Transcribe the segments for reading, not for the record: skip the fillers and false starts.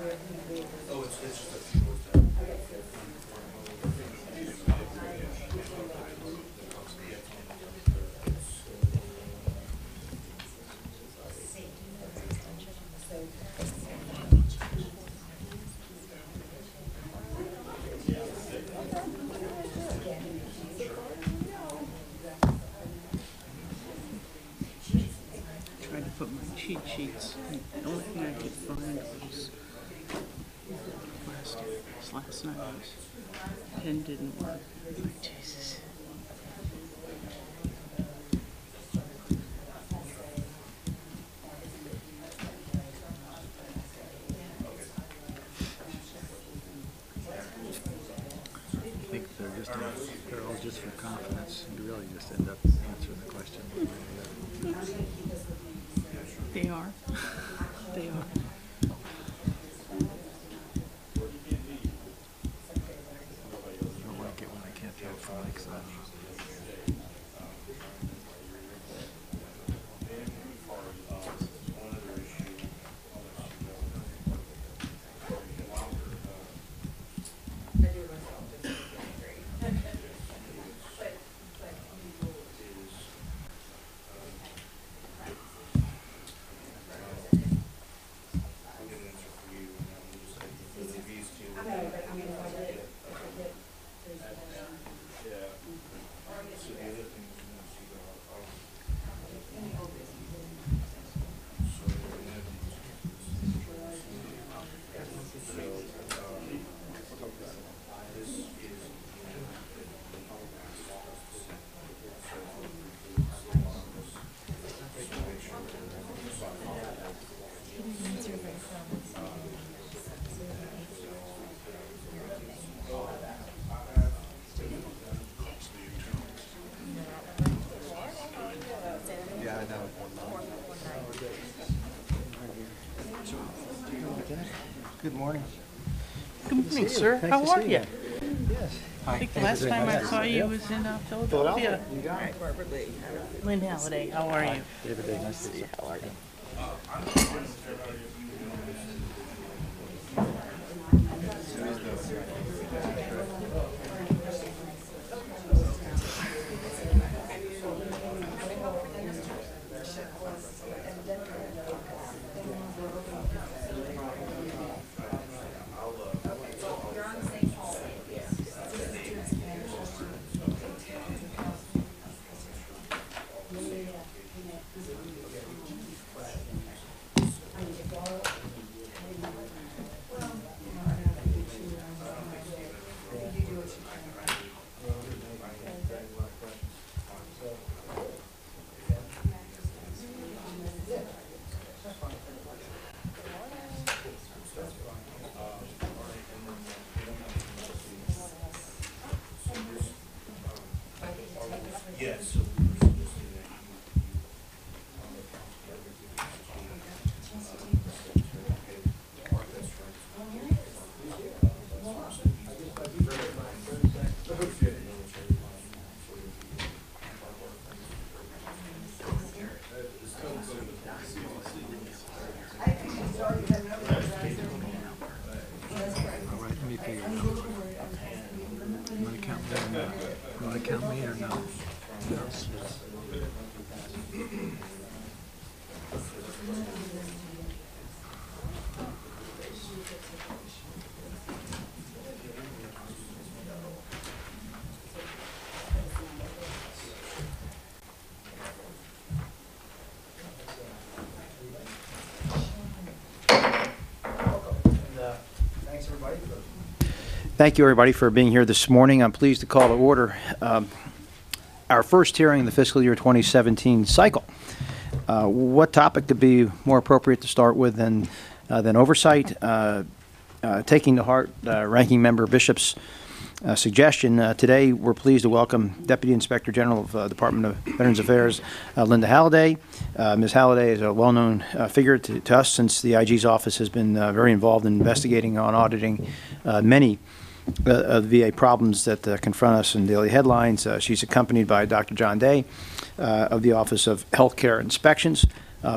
Tried to put my cheat sheets. The only thing I could find was last night's pen didn't work. Like, Jesus. I think they're all just for confidence. You really just end up answering the question. They are. They are. I don't like it when I can't tell from like that. Good morning. Good morning, sir. How are you? Yes. I think the last time I saw you was in Philadelphia. You got it. Lynn Halliday, how are you? David Day, nice to see you. How are you? Yes. All right, let me figure it out. You want to count me or not? You want to count me or not? Yes. Thank you, everybody, for being here this morning. I'm pleased to call to order our first hearing in the fiscal year 2017 cycle. What topic could be more appropriate to start with than oversight? Taking to heart Ranking Member Bishop's suggestion, today we're pleased to welcome Deputy Inspector General of Department of Veterans Affairs, Linda Halliday. Ms. Halliday is a well-known figure to us since the IG's office has been very involved in investigating and auditing many VA problems that confront us in daily headlines. She's accompanied by Dr. John Day of the Office of Healthcare Inspections.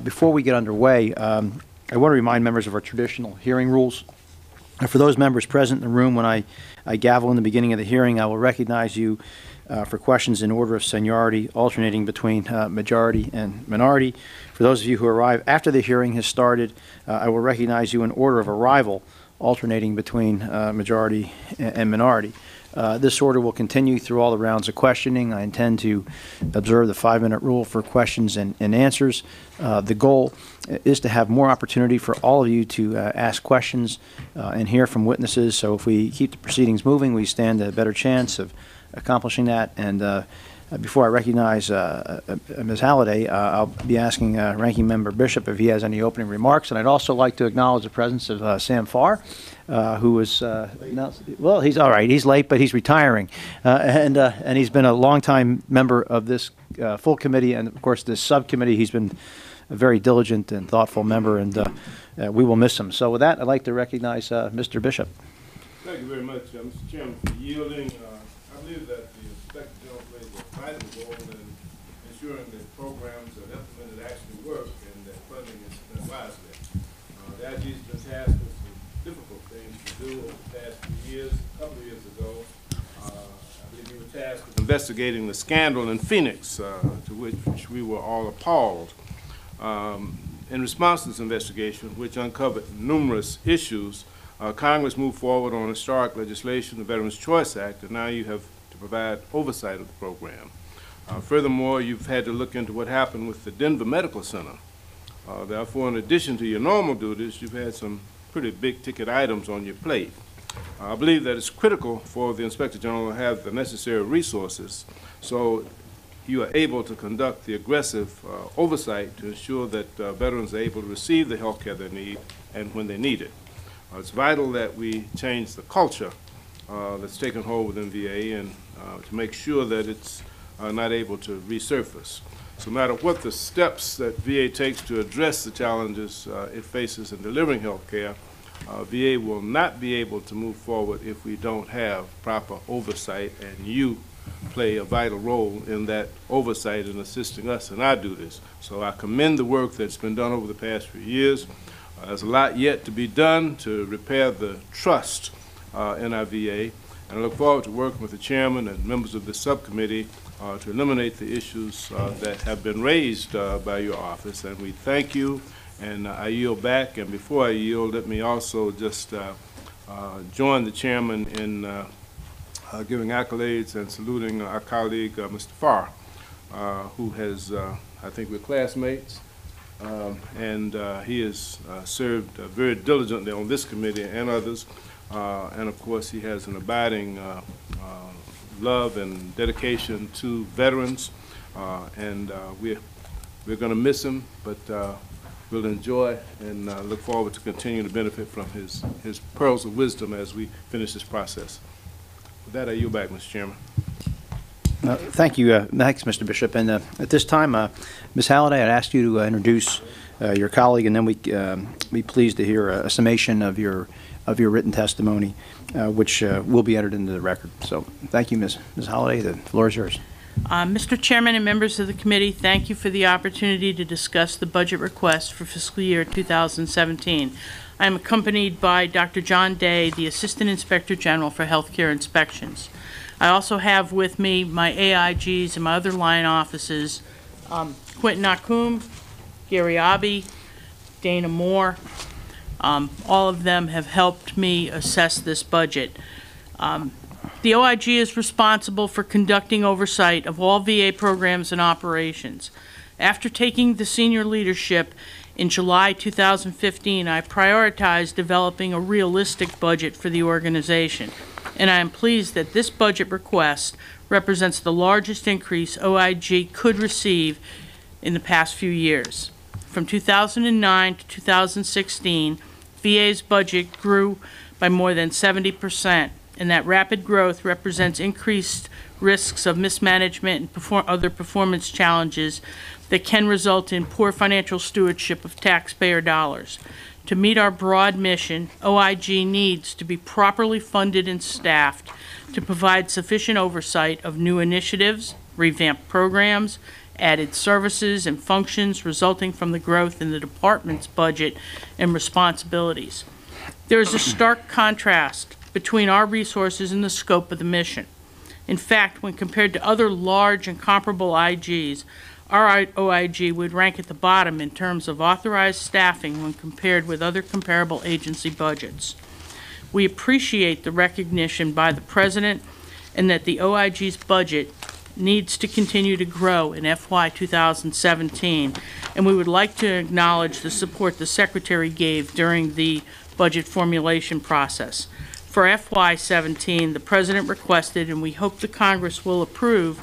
Before we get underway, I want to remind members of our traditional hearing rules. For those members present in the room, when I gavel in the beginning of the hearing, I will recognize you for questions in order of seniority, alternating between majority and minority. For those of you who arrive after the hearing has started, I will recognize you in order of arrival, alternating between majority and minority. This order will continue through all the rounds of questioning. I intend to observe the 5-minute rule for questions and answers. The goal is to have more opportunity for all of you to ask questions and hear from witnesses. So if we keep the proceedings moving, we stand a better chance of accomplishing that. And before I recognize Ms. Halliday, I'll be asking Ranking Member Bishop if he has any opening remarks. And I'd also like to acknowledge the presence of Sam Farr, who is well, he's all right. He's late, but he's retiring, and he's been a longtime member of this full committee, and of course this subcommittee. He's been a very diligent and thoughtful member, and we will miss him. So with that, I'd like to recognize Mr. Bishop. Thank you very much, Mr. Chairman, for yielding. I believe that the Inspector General plays a vital role in ensuring that programs are implemented actually work and that funding is spent wisely. The IG's been tasked with some difficult things to do over the past few years. A couple of years ago, I believe we were tasked with investigating the scandal in Phoenix, to which we were all appalled. In response to this investigation, which uncovered numerous issues, Congress moved forward on historic legislation, the Veterans Choice Act, and now you have to provide oversight of the program. Furthermore, you've had to look into what happened with the Denver Medical Center. Therefore, in addition to your normal duties, you've had some pretty big-ticket items on your plate. I believe that it's critical for the Inspector General to have the necessary resources so you are able to conduct the aggressive oversight to ensure that veterans are able to receive the health care they need and when they need it. It's vital that we change the culture that's taken hold within VA and to make sure that it's not able to resurface. So no matter what the steps that VA takes to address the challenges it faces in delivering health care, VA will not be able to move forward if we don't have proper oversight, and you play a vital role in that oversight and assisting us in our duties. So I commend the work that's been done over the past few years. There's a lot yet to be done to repair the trust in our VA, and I look forward to working with the chairman and members of the subcommittee to eliminate the issues that have been raised by your office. And we thank you, and I yield back. And before I yield, let me also just join the chairman in giving accolades and saluting our colleague, Mr. Farr, who has, I think we're classmates, and he has served very diligently on this committee and others. And of course, he has an abiding love and dedication to veterans, and we're going to miss him, but we'll enjoy and look forward to continuing to benefit from his pearls of wisdom as we finish this process. With that, I yield back, Mr. Chairman. Thank you. Thanks, Mr. Bishop. And at this time, Ms. Halliday, I'd ask you to introduce your colleague, and then we'd be pleased to hear a summation of your written testimony, which will be entered into the record. So thank you, Ms. Halliday. The floor is yours. Mr. Chairman and members of the committee, thank you for the opportunity to discuss the budget request for fiscal year 2017. I am accompanied by Dr. John Day, the Assistant Inspector General for Healthcare Inspections. I also have with me my AIGs and my other line offices, Quentin Akum, Gary Abbey, Dana Moore. All of them have helped me assess this budget. The OIG is responsible for conducting oversight of all VA programs and operations. After taking the senior leadership in July 2015, I prioritized developing a realistic budget for the organization, and I am pleased that this budget request represents the largest increase OIG could receive in the past few years. From 2009 to 2016, VA's budget grew by more than 70%, and that rapid growth represents increased risks of mismanagement and other performance challenges that can result in poor financial stewardship of taxpayer dollars. To meet our broad mission, OIG needs to be properly funded and staffed to provide sufficient oversight of new initiatives, revamped programs, added services and functions resulting from the growth in the department's budget and responsibilities. There is a stark contrast between our resources and the scope of the mission. In fact, when compared to other large and comparable IGs, our OIG would rank at the bottom in terms of authorized staffing when compared with other comparable agency budgets. We appreciate the recognition by the President and that the OIG's budget needs to continue to grow in FY 2017, and we would like to acknowledge the support the Secretary gave during the budget formulation process. For FY 17, the President requested, and we hope the Congress will approve,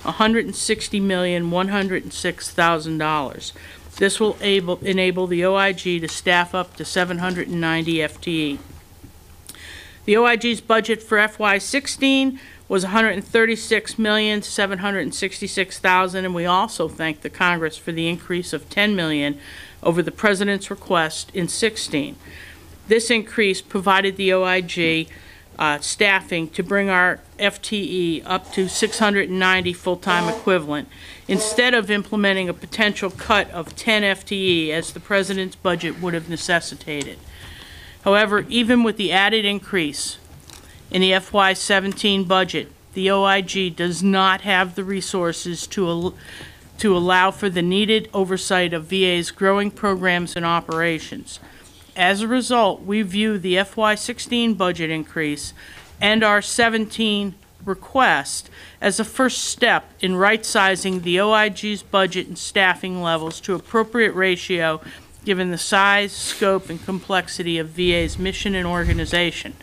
$160,106,000. This will enable the OIG to staff up to 790 FTE. The OIG's budget for FY 16 was $136,766,000, and we also thank the Congress for the increase of $10 million over the President's request in 16. This increase provided the OIG staffing to bring our FTE up to 690 full-time equivalent, instead of implementing a potential cut of 10 FTE as the President's budget would have necessitated. However, even with the added increase in the FY 17 budget, the OIG does not have the resources to allow for the needed oversight of VA's growing programs and operations. As a result, we view the FY 16 budget increase and our 17 request as a first step in right-sizing the OIG's budget and staffing levels to appropriate ratio given the size, scope, and complexity of VA's mission and organization.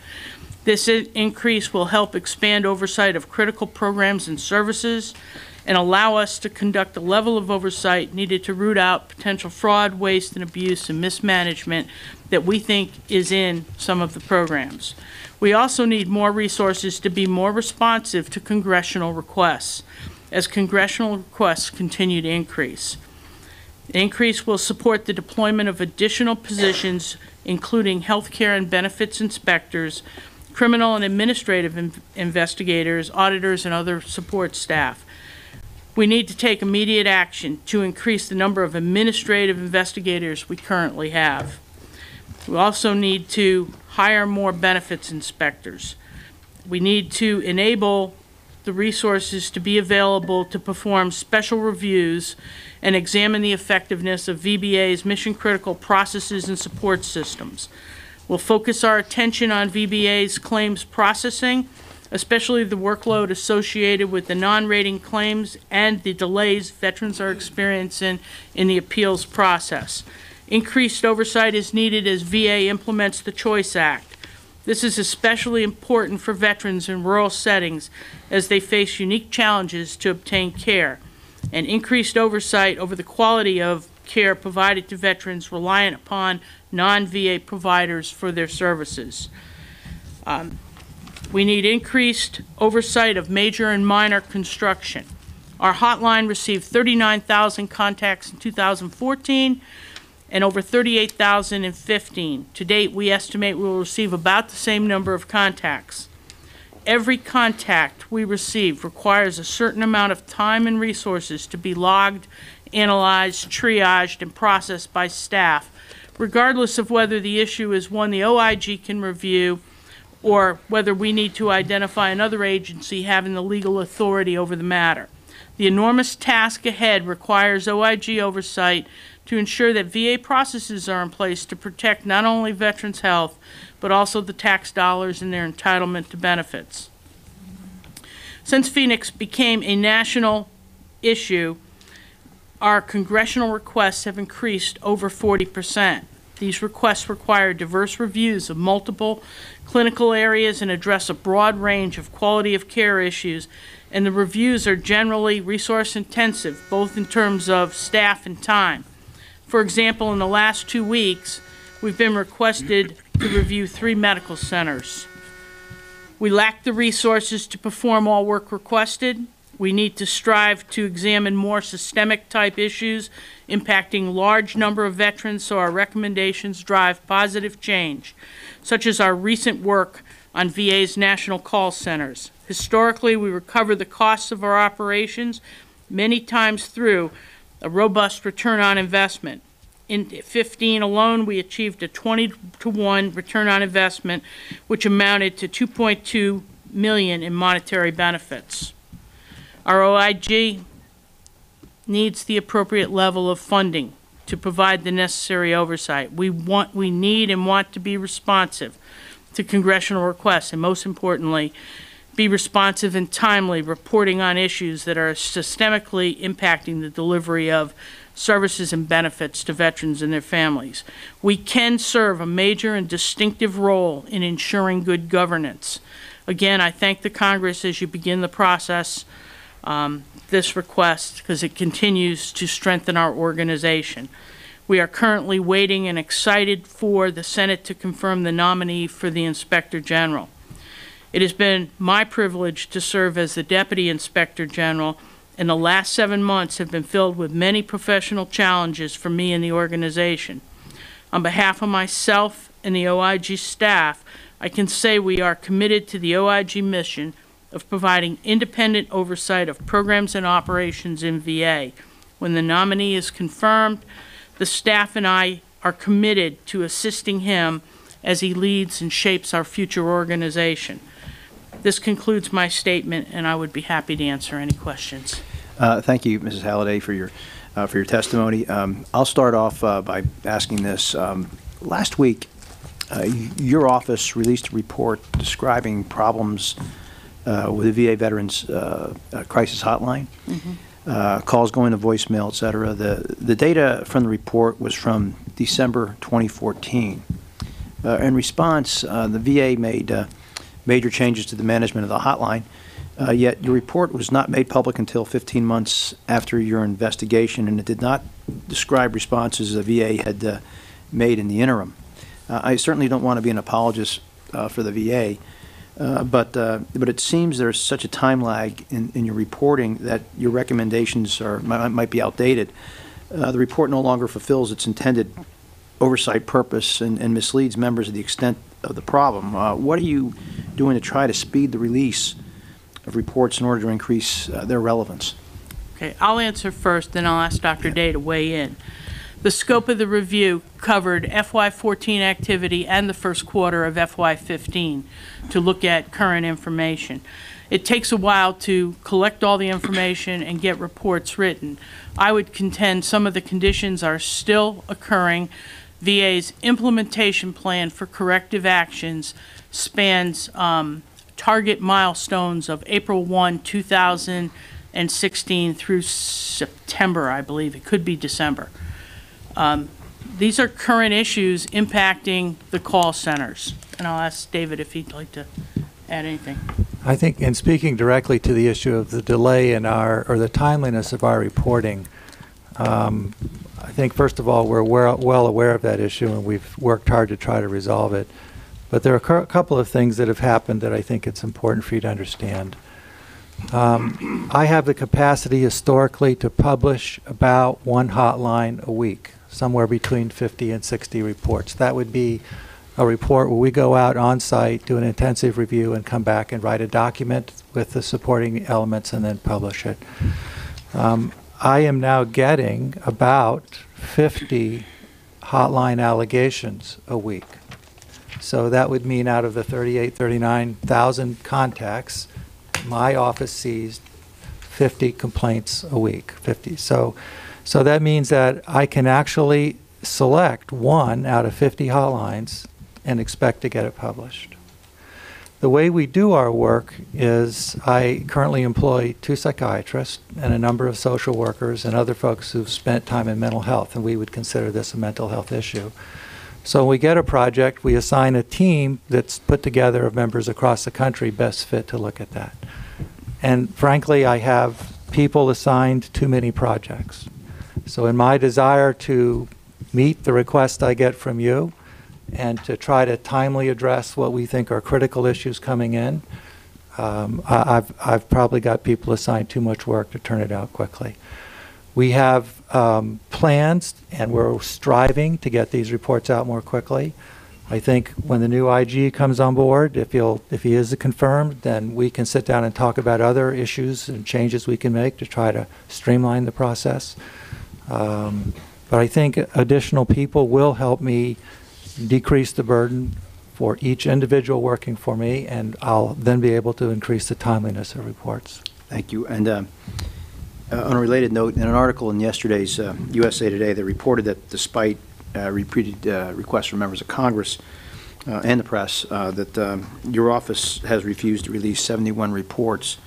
This increase will help expand oversight of critical programs and services and allow us to conduct a level of oversight needed to root out potential fraud, waste, and abuse and mismanagement that we think is in some of the programs. We also need more resources to be more responsive to congressional requests, as congressional requests continue to increase. The increase will support the deployment of additional positions, including healthcare and benefits inspectors, criminal and administrative investigators, auditors, and other support staff. We need to take immediate action to increase the number of administrative investigators we currently have. We also need to hire more benefits inspectors. We need to enable the resources to be available to perform special reviews and examine the effectiveness of VBA's mission-critical processes and support systems. We'll focus our attention on VBA's claims processing, especially the workload associated with the non-rating claims and the delays veterans are experiencing in the appeals process. Increased oversight is needed as VA implements the CHOICE Act. This is especially important for veterans in rural settings as they face unique challenges to obtain care, and increased oversight over the quality of care provided to veterans reliant upon non-VA providers for their services. We need increased oversight of major and minor construction. Our hotline received 39,000 contacts in 2014 and over 38,000 in 15. To date, we estimate we will receive about the same number of contacts. Every contact we receive requires a certain amount of time and resources to be logged, analyzed, triaged, and processed by staff, regardless of whether the issue is one the OIG can review or whether we need to identify another agency having the legal authority over the matter. The enormous task ahead requires OIG oversight to ensure that VA processes are in place to protect not only veterans' health, but also the tax dollars and their entitlement to benefits. Since Phoenix became a national issue, our congressional requests have increased over 40%. These requests require diverse reviews of multiple clinical areas and address a broad range of quality of care issues, and the reviews are generally resource intensive, both in terms of staff and time. For example, in the last 2 weeks, we've been requested to review 3 medical centers. We lack the resources to perform all work requested. We need to strive to examine more systemic type issues impacting large number of veterans so our recommendations drive positive change, such as our recent work on VA's national call centers. Historically, we recover the costs of our operations many times through a robust return on investment. In 15 alone, we achieved a 20-to-1 return on investment, which amounted to $2.2 million in monetary benefits. Our OIG needs the appropriate level of funding to provide the necessary oversight. We need and want to be responsive to congressional requests, and most importantly, be responsive and timely reporting on issues that are systemically impacting the delivery of services and benefits to veterans and their families. We can serve a major and distinctive role in ensuring good governance. Again, I thank the Congress as you begin the process, this request, because it continues to strengthen our organization. We are currently waiting and excited for the Senate to confirm the nominee for the Inspector General. It has been my privilege to serve as the Deputy Inspector General, and the last 7 months have been filled with many professional challenges for me and the organization. On behalf of myself and the OIG staff, I can say we are committed to the OIG mission of providing independent oversight of programs and operations in VA. When the nominee is confirmed, the staff and I are committed to assisting him as he leads and shapes our future organization. This concludes my statement, and I would be happy to answer any questions. Thank you, Mrs. Halliday, for your testimony. I'll start off by asking this. Last week, your office released a report describing problems with the VA Veterans Crisis Hotline, calls going to voicemail, et cetera. The data from the report was from December 2014. In response, the VA made major changes to the management of the hotline, yet your report was not made public until 15 months after your investigation, and it did not describe responses the VA had made in the interim. I certainly don't want to be an apologist for the VA, but it seems there's such a time lag in your reporting that your recommendations might be outdated. The report no longer fulfills its intended oversight purpose and misleads members of the extent of the problem. What are you doing to try to speed the release of reports in order to increase their relevance? Okay, I'll answer first, then I'll ask Dr. Day to weigh in. The scope of the review covered FY14 activity and the first quarter of FY15 to look at current information. It takes a while to collect all the information and get reports written. I would contend some of the conditions are still occurring. VA's implementation plan for corrective actions spans target milestones of April 1, 2016 through September, I believe. It could be December. These are current issues impacting the call centers. And I'll ask David if he'd like to add anything. I think in speaking directly to the issue of the delay in or the timeliness of our reporting, I think, first of all, we're well aware of that issue, and we've worked hard to try to resolve it. But there are a couple of things that have happened that I think it's important for you to understand. I have the capacity historically to publish about one hotline a week, somewhere between 50 and 60 reports. That would be a report where we go out on site, do an intensive review, and come back and write a document with the supporting elements and then publish it. I am now getting about 50 hotline allegations a week. So that would mean out of the 39,000 contacts, my office sees 50 complaints a week, 50. So that means that I can actually select one out of 50 hotlines and expect to get it published. The way we do our work is I currently employ 2 psychiatrists and a number of social workers and other folks who've spent time in mental health, and we would consider this a mental health issue. So when we get a project, we assign a team that's put together of members across the country best fit to look at that. And frankly, I have people assigned too many projects. So in my desire to meet the request I get from you, and to try to timely address what we think are critical issues coming in, I've probably got people assigned too much work to turn it out quickly. We have plans, and we're striving to get these reports out more quickly. I think when the new IG comes on board, if he is confirmed, then we can sit down and talk about other issues and changes we can make to try to streamline the process. But I think additional people will help me decrease the burden for each individual working for me, and I'll then be able to increase the timeliness of reports. Thank you. And on a related note, in an article in yesterday's USA Today, they reported that despite repeated requests from members of Congress and the press, that your office has refused to release 71 reports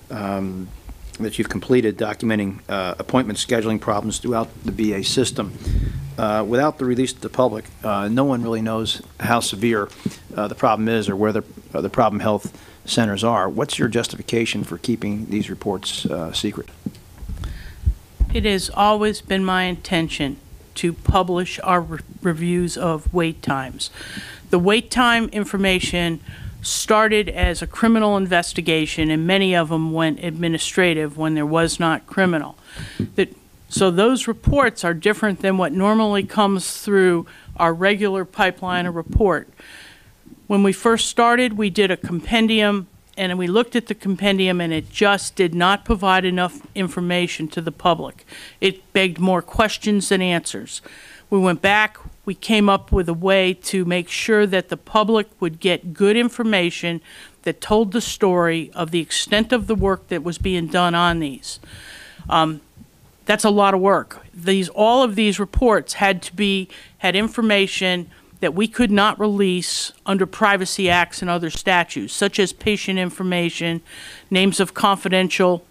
that you've completed documenting appointment scheduling problems throughout the VA system. Without the release to the public, no one really knows how severe the problem is or where the problem health centers are. What's your justification for keeping these reports secret? It has always been my intention to publish our reviews of wait times. The wait time information started as a criminal investigation, and many of them went administrative when there was not criminal. So those reports are different than what normally comes through our regular pipeline of report. When we first started, we did a compendium, and we looked at the compendium, and it just did not provide enough information to the public. It begged more questions than answers. We went back, we came up with a way to make sure that the public would get good information that told the story of the extent of the work that was being done on these. That's a lot of work. All of these reports had information that we could not release under Privacy Acts and other statutes, such as patient information, names of confidential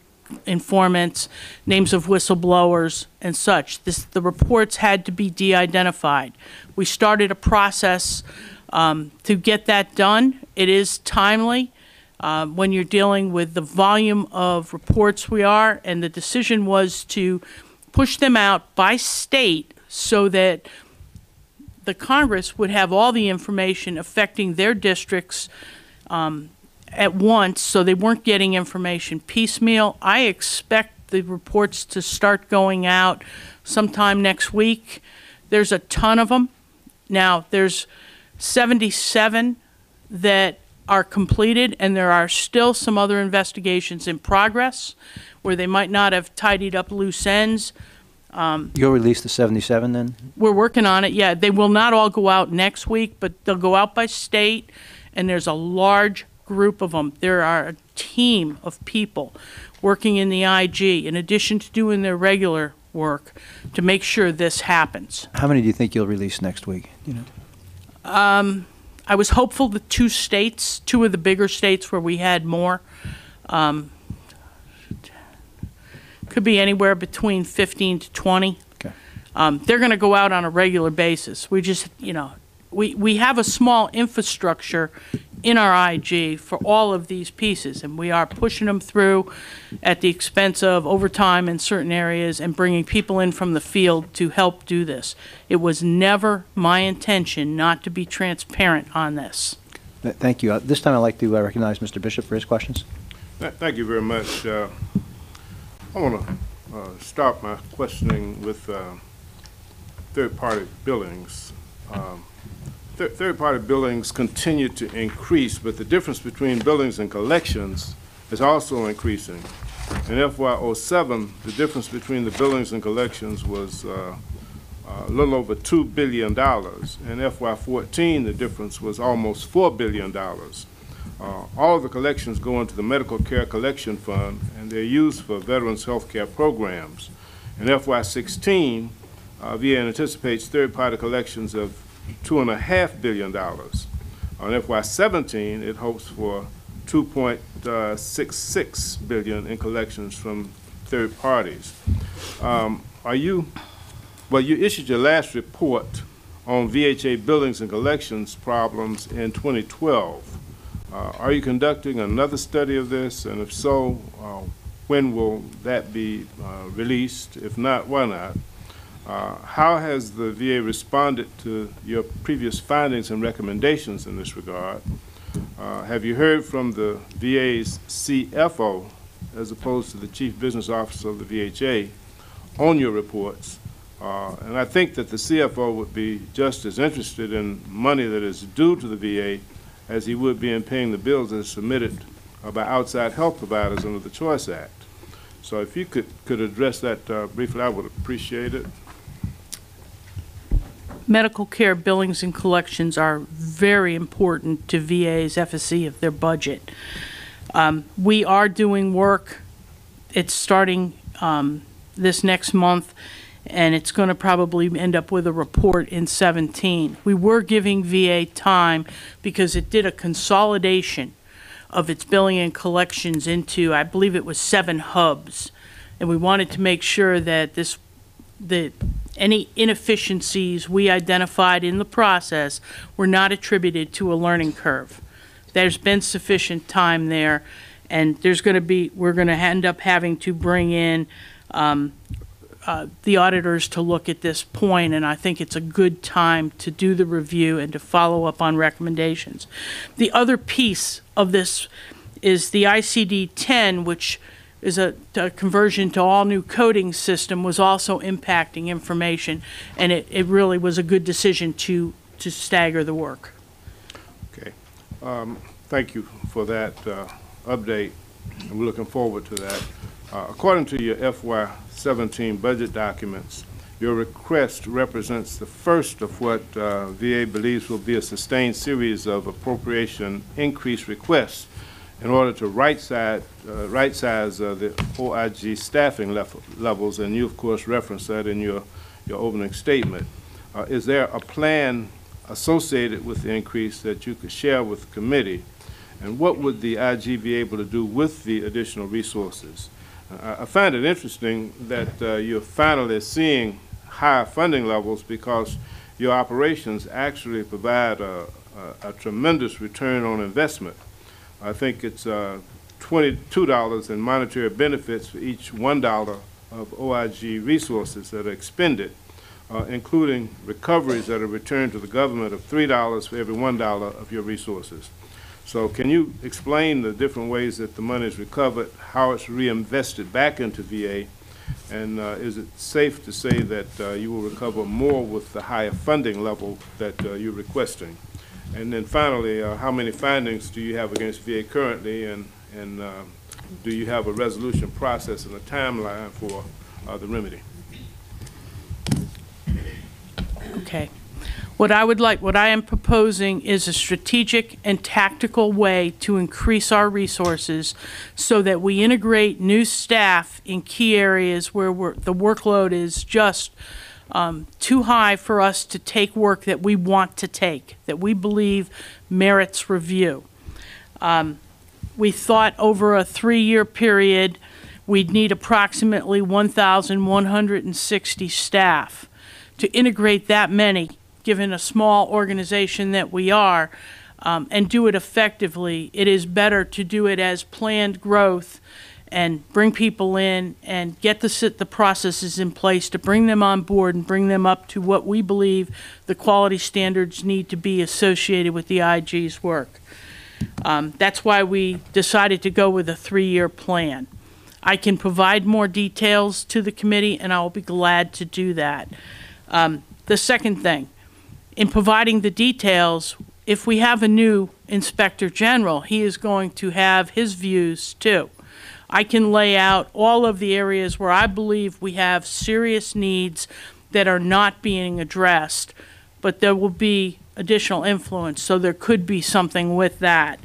informants, names of whistleblowers, and such. The reports had to be de-identified. We started a process to get that done. It is timely when you're dealing with the volume of reports we are, and the decision was to push them out by state so that the Congress would have all the information affecting their districts at once, so they weren't getting information piecemeal. I expect the reports to start going out sometime next week. There's a ton of them. Now, there's 77 that are completed, and there are still some other investigations in progress where they might not have tidied up loose ends. You'll release the 77 then? We're working on it, yeah. They will not all go out next week, but they'll go out by state, and there's a large group of them. There are a team of people working in the IG, in addition to doing their regular work, to make sure this happens. How many do you think you'll release next week? I was hopeful that two of the bigger states where we had more, could be anywhere between 15 to 20. Okay. They're going to go out on a regular basis. We just, we have a small infrastructure in our IG for all of these pieces, and we are pushing them through at the expense of overtime in certain areas and bringing people in from the field to help do this. It was never my intention not to be transparent on this. Thank you. This time I'd like to recognize Mr. Bishop for his questions. Thank you very much. I want to start my questioning with third-party billings. Third-party billings continue to increase, but the difference between billings and collections is also increasing. In FY07, the difference between the billings and collections was a little over $2 billion. In FY14, the difference was almost $4 billion. All of the collections go into the Medical Care Collection Fund, and they're used for veterans' health care programs. In FY16, VA anticipates third-party collections of $2.5 billion. On FY17, it hopes for $2.66 billion in collections from third parties. You issued your last report on VHA billings and collections problems in 2012. Are you conducting another study of this? And if so, when will that be released? If not, why not? How has the VA responded to your previous findings and recommendations in this regard? Have you heard from the VA's CFO, as opposed to the Chief Business Officer of the VHA, on your reports? And I think that the CFO would be just as interested in money that is due to the VA as he would be in paying the bills that are submitted by outside health providers under the Choice Act. So if you could address that briefly, I would appreciate it. Medical care billings and collections are very important to VA's FSE of their budget. We are doing work. It's starting this next month, and it's going to probably end up with a report in 17. We were giving VA time because it did a consolidation of its billing and collections into, I believe it was 7 hubs, and we wanted to make sure that any inefficiencies we identified in the process were not attributed to a learning curve. There's been sufficient time there, and we're going to end up having to bring in the auditors to look at this point, and I think it's a good time to do the review and to follow up on recommendations. The other piece of this is the ICD-10, which is a conversion to all new coding system, was also impacting information, and it really was a good decision to stagger the work. Okay. Thank you for that update, and we're looking forward to that. According to your FY17 budget documents, your request represents the first of what VA believes will be a sustained series of appropriation increase requests in order to right-size the OIG staffing levels, and you, of course, referenced that in your opening statement. Is there a plan associated with the increase that you could share with the committee, and what would the IG be able to do with the additional resources? I find it interesting that you're finally seeing higher funding levels because your operations actually provide a tremendous return on investment. I think it's $22 in monetary benefits for each $1 of OIG resources that are expended, including recoveries that are returned to the government of $3 for every $1 of your resources. So can you explain the different ways that the money is recovered, how it's reinvested back into VA, and is it safe to say that you will recover more with the higher funding level that you're requesting? And then finally, how many findings do you have against VA currently, and do you have a resolution process and a timeline for the remedy? Okay. What I am proposing is a strategic and tactical way to increase our resources so that we integrate new staff in key areas where the workload is just too high for us to take work that we want to take, that we believe merits review. We thought over a 3-year period we'd need approximately 1,160 staff. To integrate that many, given a small organization that we are, and do it effectively, it is better to do it as planned growth and bring people in and get the processes in place to bring them on board and bring them up to what we believe the quality standards need to be associated with the IG's work. That's why we decided to go with a 3-year plan. I can provide more details to the committee, and I will be glad to do that. The second thing, in providing the details, if we have a new Inspector General, he is going to have his views too. I can lay out all of the areas where I believe we have serious needs that are not being addressed, but there will be additional influence, so there could be something with that.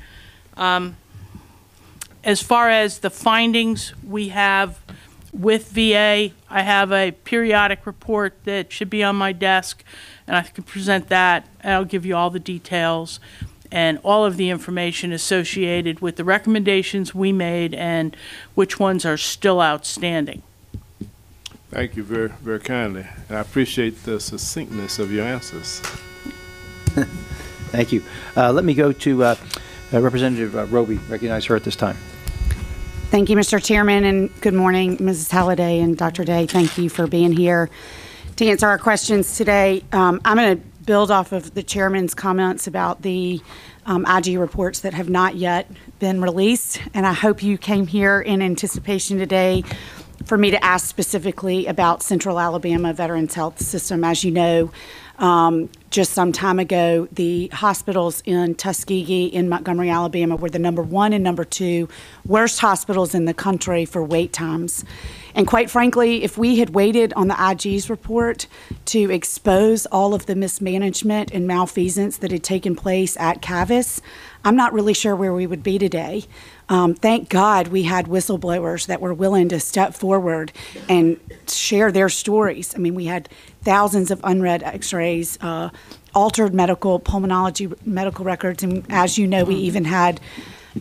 As far as the findings we have with VA, I have a periodic report that should be on my desk, and I can present that, and I'll give you all the details and all of the information associated with the recommendations we made and which ones are still outstanding. Thank you very, very kindly. And I appreciate the succinctness of your answers. Thank you. Let me go to Representative Roby. Recognize her at this time. Thank you, Mr. Chairman, and good morning, Mrs. Halliday and Dr. Day. Thank you for being here to answer our questions today. I'm going to build off of the chairman's comments about the IG reports that have not yet been released, and I hope you came here in anticipation today for me to ask specifically about Central Alabama Veterans Health System. As you know, just some time ago, the hospitals in Tuskegee in Montgomery, Alabama were the #1 and #2 worst hospitals in the country for wait times. And quite frankly, if we had waited on the IG's report to expose all of the mismanagement and malfeasance that had taken place at Cavis, I'm not really sure where we would be today. Thank God we had whistleblowers that were willing to step forward and share their stories. I mean, we had thousands of unread x-rays, altered pulmonology medical records, and as you know, we even had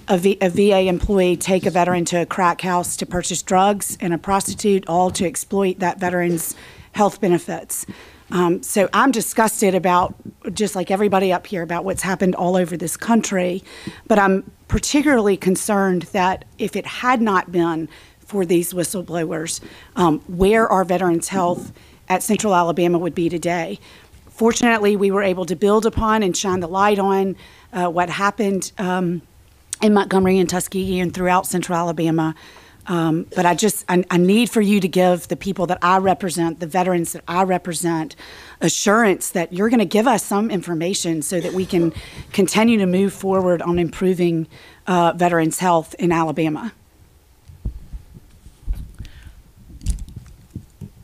a VA employee take a veteran to a crack house to purchase drugs and a prostitute, all to exploit that veteran's health benefits. So I'm disgusted about, just like everybody up here, about what's happened all over this country. But I'm particularly concerned that if it had not been for these whistleblowers, where our Veterans Health at Central Alabama would be today. Fortunately, we were able to build upon and shine the light on what happened in Montgomery and Tuskegee and throughout Central Alabama. But I need for you to give the people that I represent, the veterans that I represent, assurance that you're going to give us some information so that we can continue to move forward on improving veterans' health in Alabama.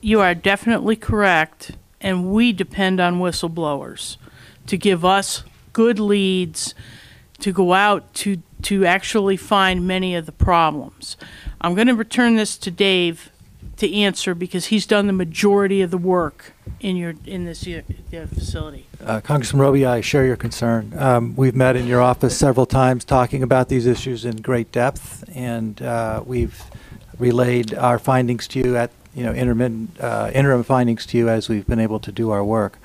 You are definitely correct, and we depend on whistleblowers to give us good leads, to go out to actually find many of the problems. I'm going to return this to Dave to answer because he's done the majority of the work in this facility. Congressman Roby, I share your concern. We've met in your office several times talking about these issues in great depth, and we've relayed our findings to you at interim findings to you as we've been able to do our work.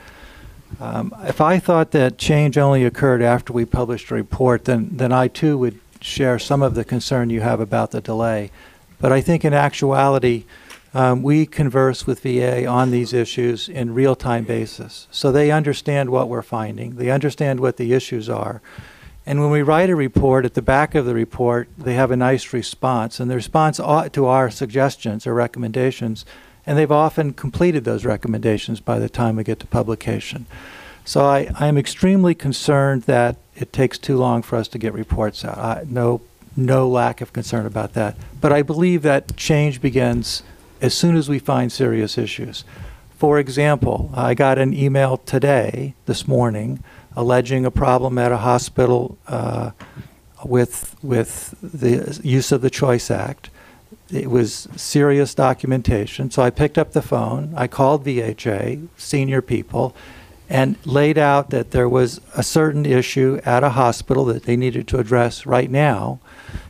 If I thought that change only occurred after we published a report, then I too would share some of the concern you have about the delay. But I think in actuality, we converse with VA on these issues in real-time basis. So they understand what we're finding. They understand what the issues are. And when we write a report, at the back of the report, they have a nice response. And the response to our suggestions or recommendations, and they've often completed those recommendations by the time we get to publication. So I am extremely concerned that it takes too long for us to get reports out. No lack of concern about that. But I believe that change begins as soon as we find serious issues. For example, I got an email this morning, alleging a problem at a hospital with the use of the Choice Act. It was serious documentation. So I picked up the phone, I called VHA, senior people, and laid out that there was a certain issue at a hospital that they needed to address right now.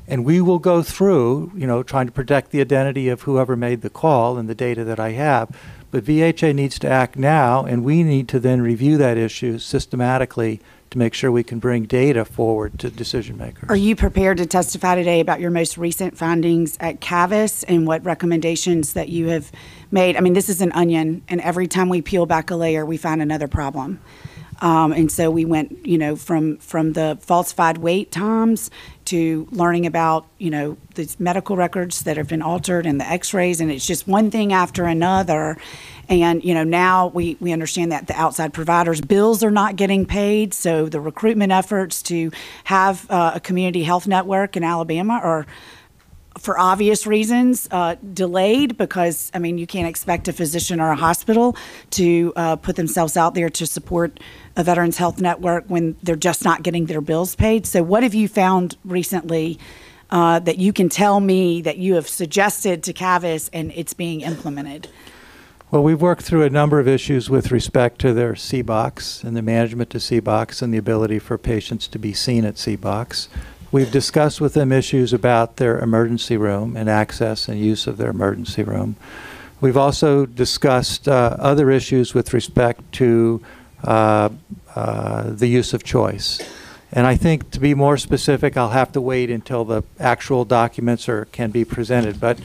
And we will go through, trying to protect the identity of whoever made the call and the data that I have. But VHA needs to act now, and we need to then review that issue systematically to make sure we can bring data forward to decision makers. Are you prepared to testify today about your most recent findings at Cavis and what recommendations that you have made? I mean, this is an onion, and every time we peel back a layer, we find another problem. And so we went, from the falsified wait times to learning about, these medical records that have been altered and the x-rays, and it's just one thing after another. And, now we understand that the outside providers' bills are not getting paid, so the recruitment efforts to have a community health network in Alabama are, for obvious reasons, delayed because, you can't expect a physician or a hospital to put themselves out there to support a Veterans Health Network when they're just not getting their bills paid. So what have you found recently that you can tell me that you have suggested to Cavis and it's being implemented? Well, we've worked through a number of issues with respect to their CBOX and the management to CBOX and the ability for patients to be seen at CBOX. We've discussed with them issues about their emergency room and access and use of their emergency room. We've also discussed other issues with respect to the use of choice. And I think, to be more specific, I'll have to wait until the actual documents can be presented. But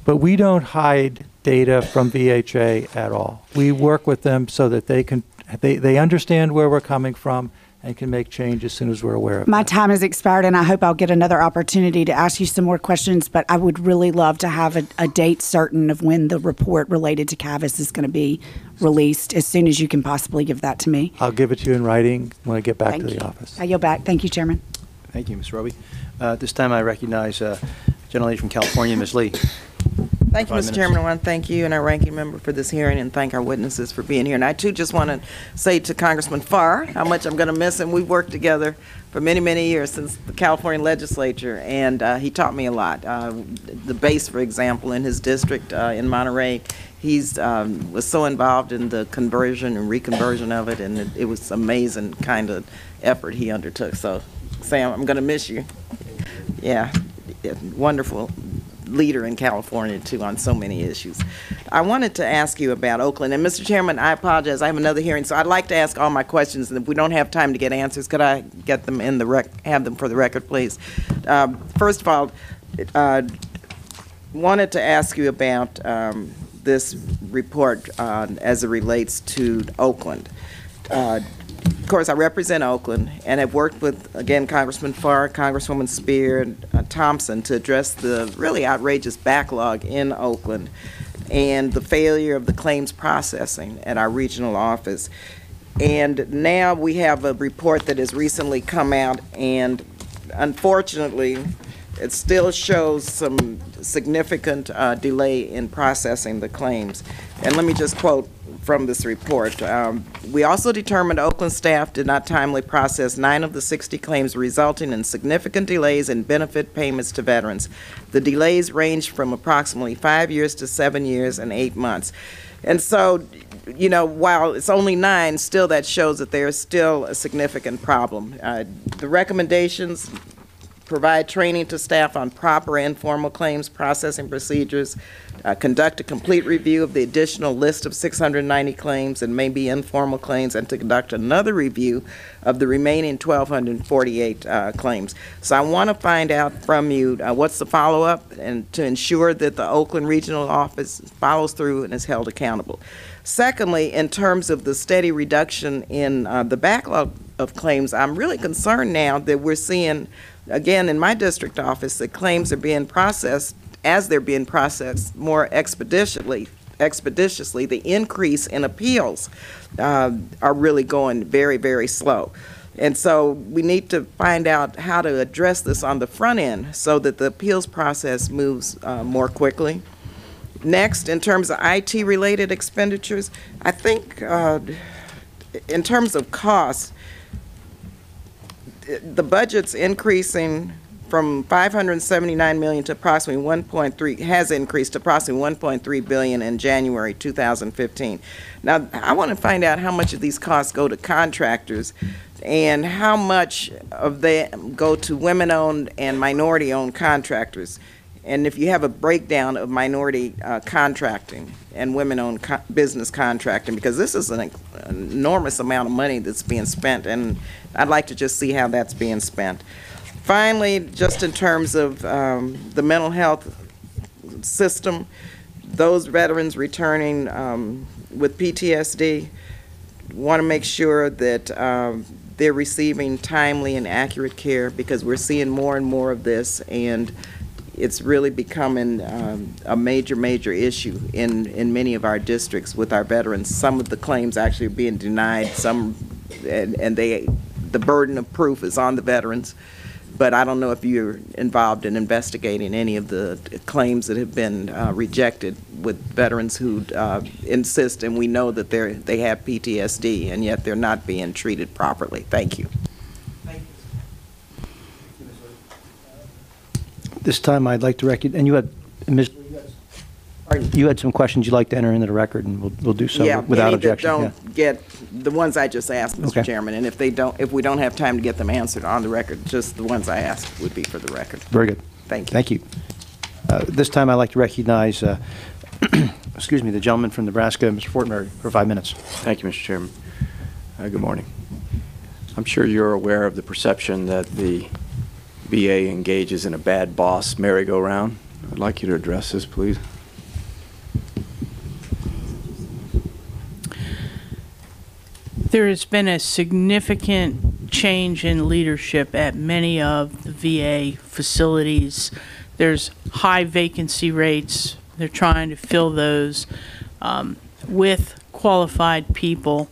we don't hide data from VHA at all. We work with them so that they understand where we're coming from and can make change as soon as we're aware of My that. time has expired, and I hope I'll get another opportunity to ask you some more questions, but I would really love to have a date certain of when the report related to CAVIS is going to be released, as soon as you can possibly give that to me. I'll give it to you in writing when I get back Thank to the you. office. I yield back. Thank you, Chairman. Thank you, Ms. Roby. This time I recognize Gentle Lady from California, Ms. Lee. Thank you, 5 Mr. minutes. Chairman. I want to thank you and our ranking member for this hearing and thank our witnesses for being here. And I, too, just want to say to Congressman Farr how much I'm going to miss him. We've worked together for many, many years since the California legislature, and he taught me a lot. The base, for example, in his district in Monterey, he's was so involved in the conversion and reconversion of it, and it was amazing kind of effort he undertook. So, Sam, I'm going to miss you. Yeah, wonderful leader in California, too, on so many issues. I wanted to ask you about Oakland. And, Mr. Chairman, I apologize. I have another hearing, so I'd like to ask all my questions. And if we don't have time to get answers, could I get them in the have them for the record, please? First of all, wanted to ask you about this report as it relates to Oakland. Of course, I represent Oakland and have worked with, again, Congressman Farr, Congresswoman Spear, and Thompson to address the really outrageous backlog in Oakland and the failure of the claims processing at our regional office. And now we have a report that has recently come out, and unfortunately, it still shows some significant delay in processing the claims. And let me just quote from this report. We also determined Oakland staff did not timely process 9 of the 60 claims, resulting in significant delays in benefit payments to veterans. The delays ranged from approximately 5 years to 7 years and 8 months. And so, you know, while it's only 9, still that shows that there is still a significant problem. The recommendations: provide training to staff on proper informal claims processing procedures, conduct a complete review of the additional list of 690 claims and maybe informal claims, and to conduct another review of the remaining 1,248 claims. So I want to find out from you what's the follow-up, and to ensure that the Oakland Regional Office follows through and is held accountable. Secondly, in terms of the steady reduction in the backlog of claims, I'm really concerned now that we're seeing, again, in my district office, that claims are being processed, as they're being processed more expeditiously, the increase in appeals are really going very, very slow. And so we need to find out how to address this on the front end so that the appeals process moves more quickly. Next, in terms of IT-related expenditures, I think in terms of costs, the budget's increasing from $579 million to approximately 1.3, has increased to approximately $1.3 billion in January 2015. Now, I want to find out how much of these costs go to contractors and how much of them go to women-owned and minority-owned contractors. And if you have a breakdown of minority contracting and women-owned business contracting, because this is an enormous amount of money that's being spent, and I'd like to just see how that's being spent. Finally, just in terms of the mental health system, those veterans returning with PTSD want to make sure that they're receiving timely and accurate care, because we're seeing more and more of this, and it's really becoming a major, major issue in many of our districts with our veterans. Some of the claims actually are being denied, some, and the burden of proof is on the veterans. But I don't know if you're involved in investigating any of the claims that have been rejected with veterans who insist, and we know that they have PTSD, and yet they're not being treated properly. Thank you. This time I'd like to recognize, and you had, Ms. You had some questions you'd like to enter into the record, and we'll do so without objection. Yeah, don't get the ones I just asked, Mr. Okay. Chairman, and if we don't have time to get them answered on the record, just the ones I asked would be for the record. Very good. Thank you. Thank you. This time I'd like to recognize, excuse me, the gentleman from Nebraska, Mr. Fortenberry, for 5 minutes. Thank you, Mr. Chairman. Good morning. I'm sure you're aware of the perception that the VA engages in a bad boss merry-go-round. I'd like you to address this, please. There has been a significant change in leadership at many of the VA facilities. There's high vacancy rates. They're trying to fill those with qualified people.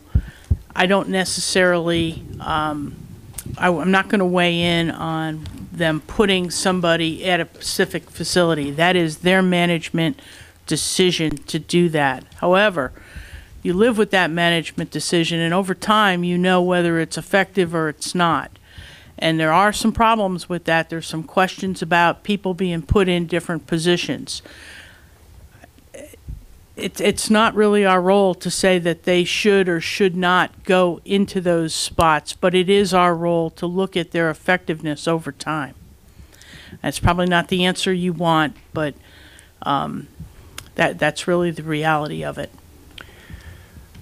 I don't necessarily, I'm not going to weigh in on them putting somebody at a specific facility. That is their management decision to do that. However, you live with that management decision, and over time you know whether it's effective or it's not. And there are some problems with that. There's some questions about people being put in different positions. It's not really our role to say that they should or should not go into those spots, but it is our role to look at their effectiveness over time. That's probably not the answer you want, but that's really the reality of it.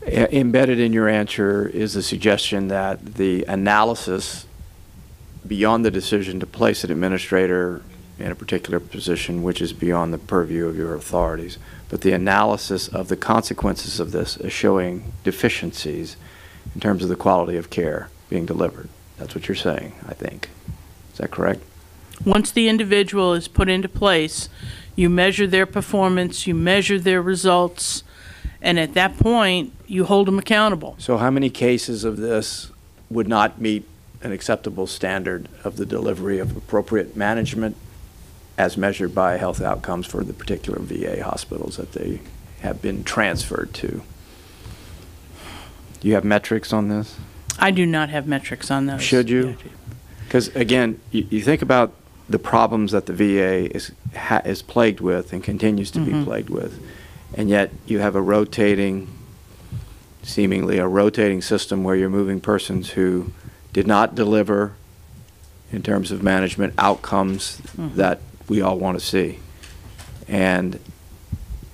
Embedded in your answer is the suggestion that the analysis beyond the decision to place an administrator in a particular position, which is beyond the purview of your authorities, but the analysis of the consequences of this is showing deficiencies in terms of the quality of care being delivered. That's what you're saying, I think. Is that correct? Once the individual is put into place, you measure their performance, you measure their results, and at that point, you hold them accountable. So how many cases of this would not meet an acceptable standard of the delivery of appropriate management as measured by health outcomes for the particular VA hospitals that they have been transferred to? Do you have metrics on this? I do not have metrics on those. Should you? Because again, you think about the problems that the VA is plagued with and continues to be plagued with, and yet you have a seemingly a rotating system where you're moving persons who did not deliver in terms of management outcomes that we all want to see, and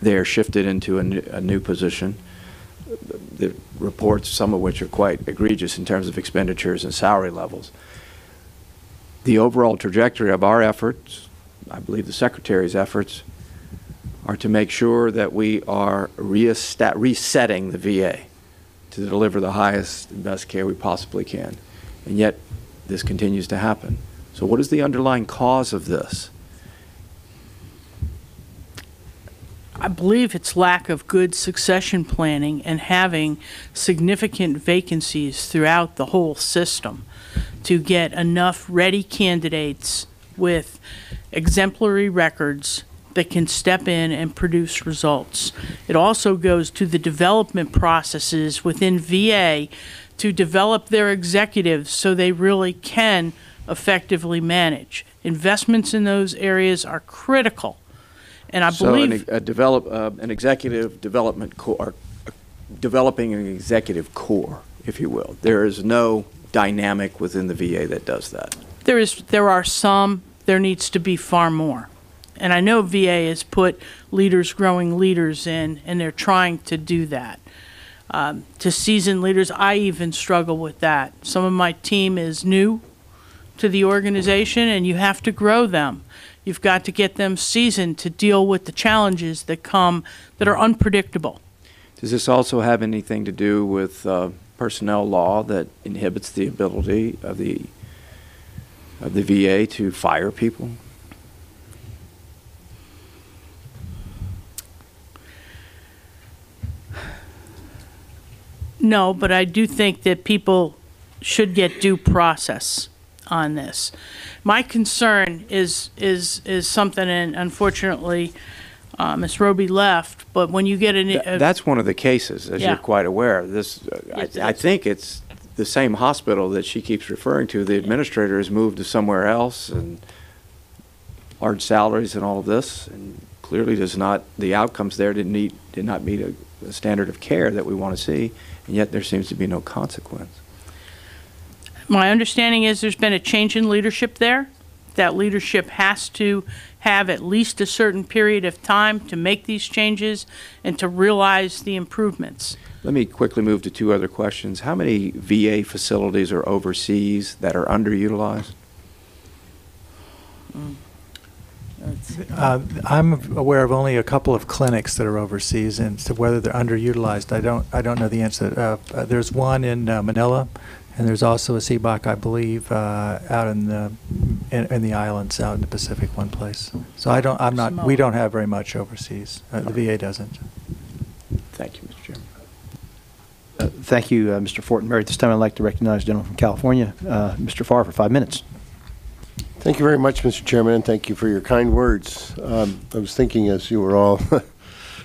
they're shifted into a new position. The reports, some of which are quite egregious in terms of expenditures and salary levels. The overall trajectory of our efforts, I believe the Secretary's efforts, are to make sure that we are resetting the VA to deliver the highest and best care we possibly can. And yet, this continues to happen. So what is the underlying cause of this? I believe it's lack of good succession planning and having significant vacancies throughout the whole system to get enough ready candidates with exemplary records that can step in and produce results. It also goes to the development processes within VA to develop their executives so they really can effectively manage. Investments in those areas are critical. And I believe an executive development core, developing an executive core, if you will. There is no dynamic within the VA that does that. There are some. There needs to be far more. And I know VA has put leaders growing leaders in, and they're trying to do that. To seasoned leaders, I even struggle with that. Some of my team is new to the organization, and you have to grow them. You've got to get them seasoned to deal with the challenges that come that are unpredictable. Does this also have anything to do with personnel law that inhibits the ability of the VA to fire people? No, but I do think that people should get due process on this. My concern is something, and unfortunately, Ms. Roby left, but when you get that's one of the cases, as Yeah. you're quite aware. This, I think it's the same hospital that she keeps referring to. The administrator has moved to somewhere else, and large salaries and all of this, and clearly the outcomes there did not meet a standard of care that we want to see, and yet there seems to be no consequence. My understanding is there's been a change in leadership there. That leadership has to have at least a certain period of time to make these changes and to realize the improvements. Let me quickly move to two other questions. How many VA facilities are overseas that are underutilized? I'm aware of only a couple of clinics that are overseas, and so whether they're underutilized, I don't know the answer. There's one in Manila, And there's also a CBOC, I believe, out in the islands, out in the Pacific, one place. So we don't have very much overseas. The VA doesn't. Thank you, Mr. Chairman. Thank you, Mr. Fortenberry. At this time, I'd like to recognize the gentleman from California, Mr. Farr, for 5 minutes. Thank you very much, Mr. Chairman, and thank you for your kind words. I was thinking as you were all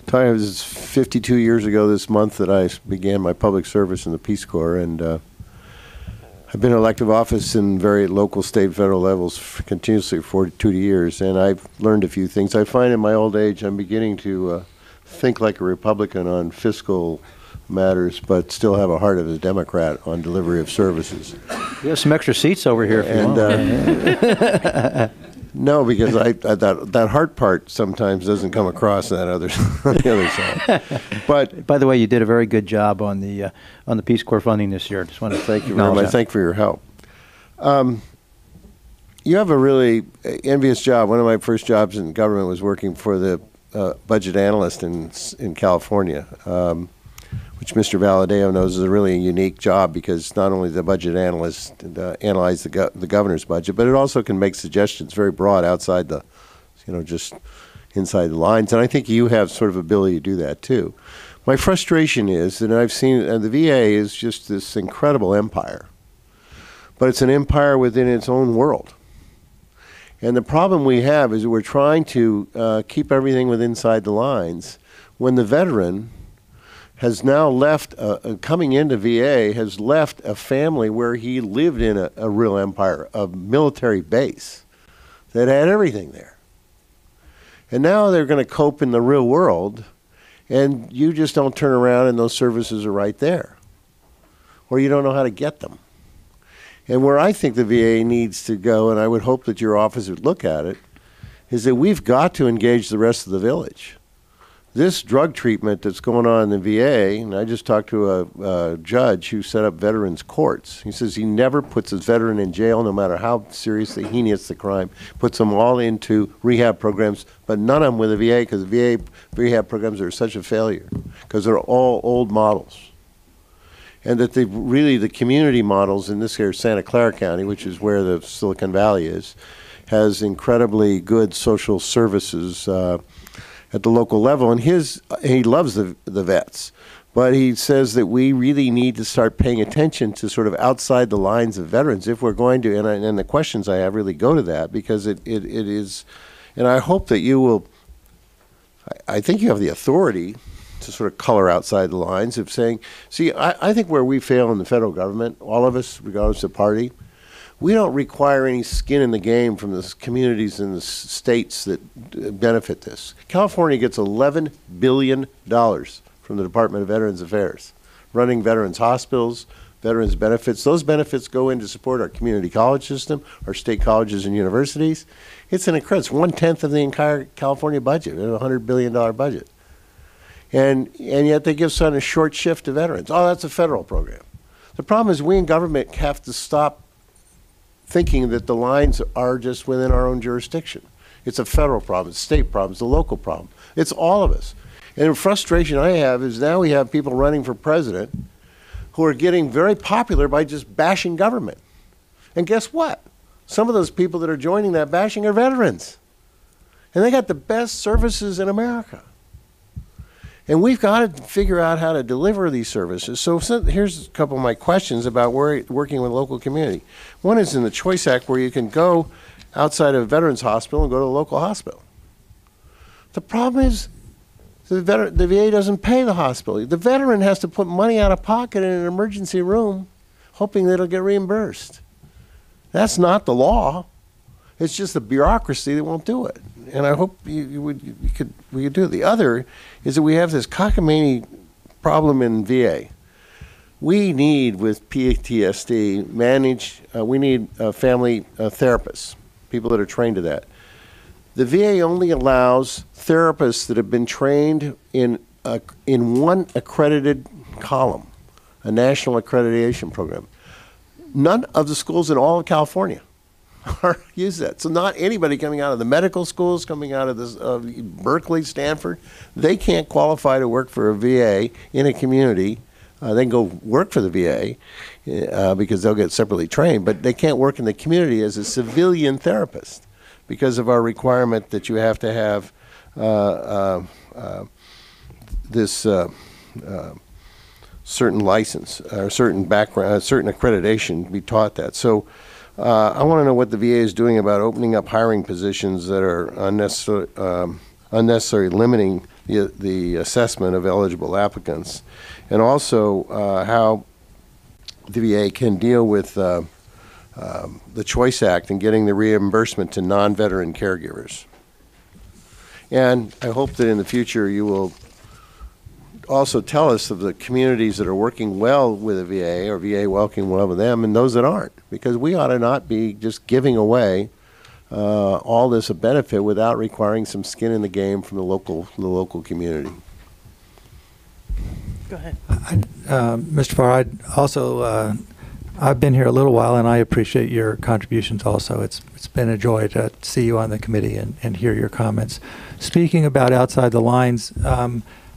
talking, it was 52 years ago this month that I began my public service in the Peace Corps, and I've been in elective office in very local, state, federal levels continuously for 42 years, and I've learned a few things. I find in my old age I'm beginning to think like a Republican on fiscal matters, but still have a heart of a Democrat on delivery of services. We have some extra seats over here if you want. No, because that heart part sometimes doesn't come across on the other side. But By the way, you did a very good job on the Peace Corps funding this year. Just want to thank you very much. Thank you for your help. You have a really envious job. One of my first jobs in government was working for the budget analyst in California, which Mr. Valadeo knows is a really unique job because not only the budget analyst analyze the governor's budget, but it also can make suggestions very broad outside the, just inside the lines. And I think you have sort of ability to do that too. My frustration is that I've seen the VA is just this incredible empire, but it's an empire within its own world. And the problem we have is that we're trying to keep everything within inside the lines when the veteran has now left, coming into VA, has left a family where he lived in a real empire, a military base that had everything there. And now they're going to cope in the real world, and you just don't turn around and those services are right there. Or you don't know how to get them. And where I think the VA needs to go, and I would hope that your office would look at it, is that we've got to engage the rest of the village. This drug treatment that's going on in the VA, and I just talked to a judge who set up veterans courts. He says he never puts a veteran in jail, no matter how seriously heinous the crime, puts them all into rehab programs, but none of them with the VA, because the VA rehab programs are such a failure, because they're all old models. And that the community models, in this case Santa Clara County, which is where the Silicon Valley is, has incredibly good social services at the local level, and he loves the vets, but he says that we really need to start paying attention to sort of outside the lines of veterans if we're going to, and the questions I have really go to that, because it is, and I hope that you will, I think you have the authority to sort of color outside the lines of saying, see, I think where we fail in the federal government, all of us, regardless of party, we don't require any skin in the game from the communities and the states that benefit this. California gets $11 billion from the Department of Veterans Affairs, running veterans hospitals, veterans benefits. Those benefits go in to support our community college system, our state colleges and universities. It's an incredible, 1/10 of the entire California budget, a $100 billion budget. And yet they give such a short shift to veterans. Oh, that's a federal program. The problem is we in government have to stop thinking that the lines are just within our own jurisdiction. It's a federal problem, it's a state problem, it's a local problem. It's all of us. And the frustration I have is now we have people running for president who are getting very popular by just bashing government. And guess what? Some of those people that are joining that bashing are veterans. And they got the best services in America. And we've got to figure out how to deliver these services. So here's a couple of my questions about working with local community. One is in the Choice Act, where you can go outside of a veterans hospital and go to a local hospital. The problem is the VA doesn't pay the hospital. The veteran has to put money out of pocket in an emergency room, hoping that it'll get reimbursed. That's not the law. It's just the bureaucracy that won't do it. And I hope we could do it. The other is that we have this cockamamie problem in VA. We need, with PTSD, we need family therapists, people that are trained to that. The VA only allows therapists that have been trained in one accredited column, a national accreditation program. None of the schools in all of California use that. So not anybody coming out of the medical schools, coming out of this, Berkeley, Stanford, they can't qualify to work for a VA in a community. They can go work for the VA. because they'll get separately trained, but they can't work in the community as a civilian therapist because of our requirement that you have to have this certain license or certain background, certain accreditation to be taught that. So I want to know what the VA is doing about opening up hiring positions that are unnecessary limiting the assessment of eligible applicants, and also how the VA can deal with the Choice Act and getting the reimbursement to non-veteran caregivers. And I hope that in the future you will also tell us of the communities that are working well with the VA or VA working well with them and those that aren't, because we ought to not be just giving away all this a benefit without requiring some skin in the game from the local community. Go ahead. Mr. Farr, I've been here a little while, and I appreciate your contributions also. It's been a joy to see you on the committee and hear your comments. Speaking about outside the lines,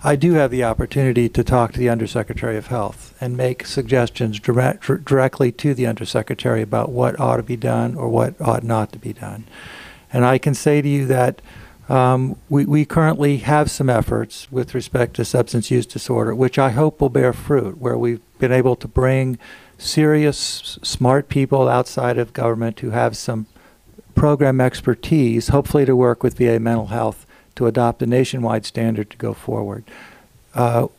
I do have the opportunity to talk to the Undersecretary of Health and make suggestions directly to the Undersecretary about what ought to be done or what ought not to be done. And I can say to you that we currently have some efforts with respect to substance use disorder, which I hope will bear fruit, where we've been able to bring serious, smart people outside of government who have some program expertise, hopefully to work with VA mental health to adopt a nationwide standard to go forward.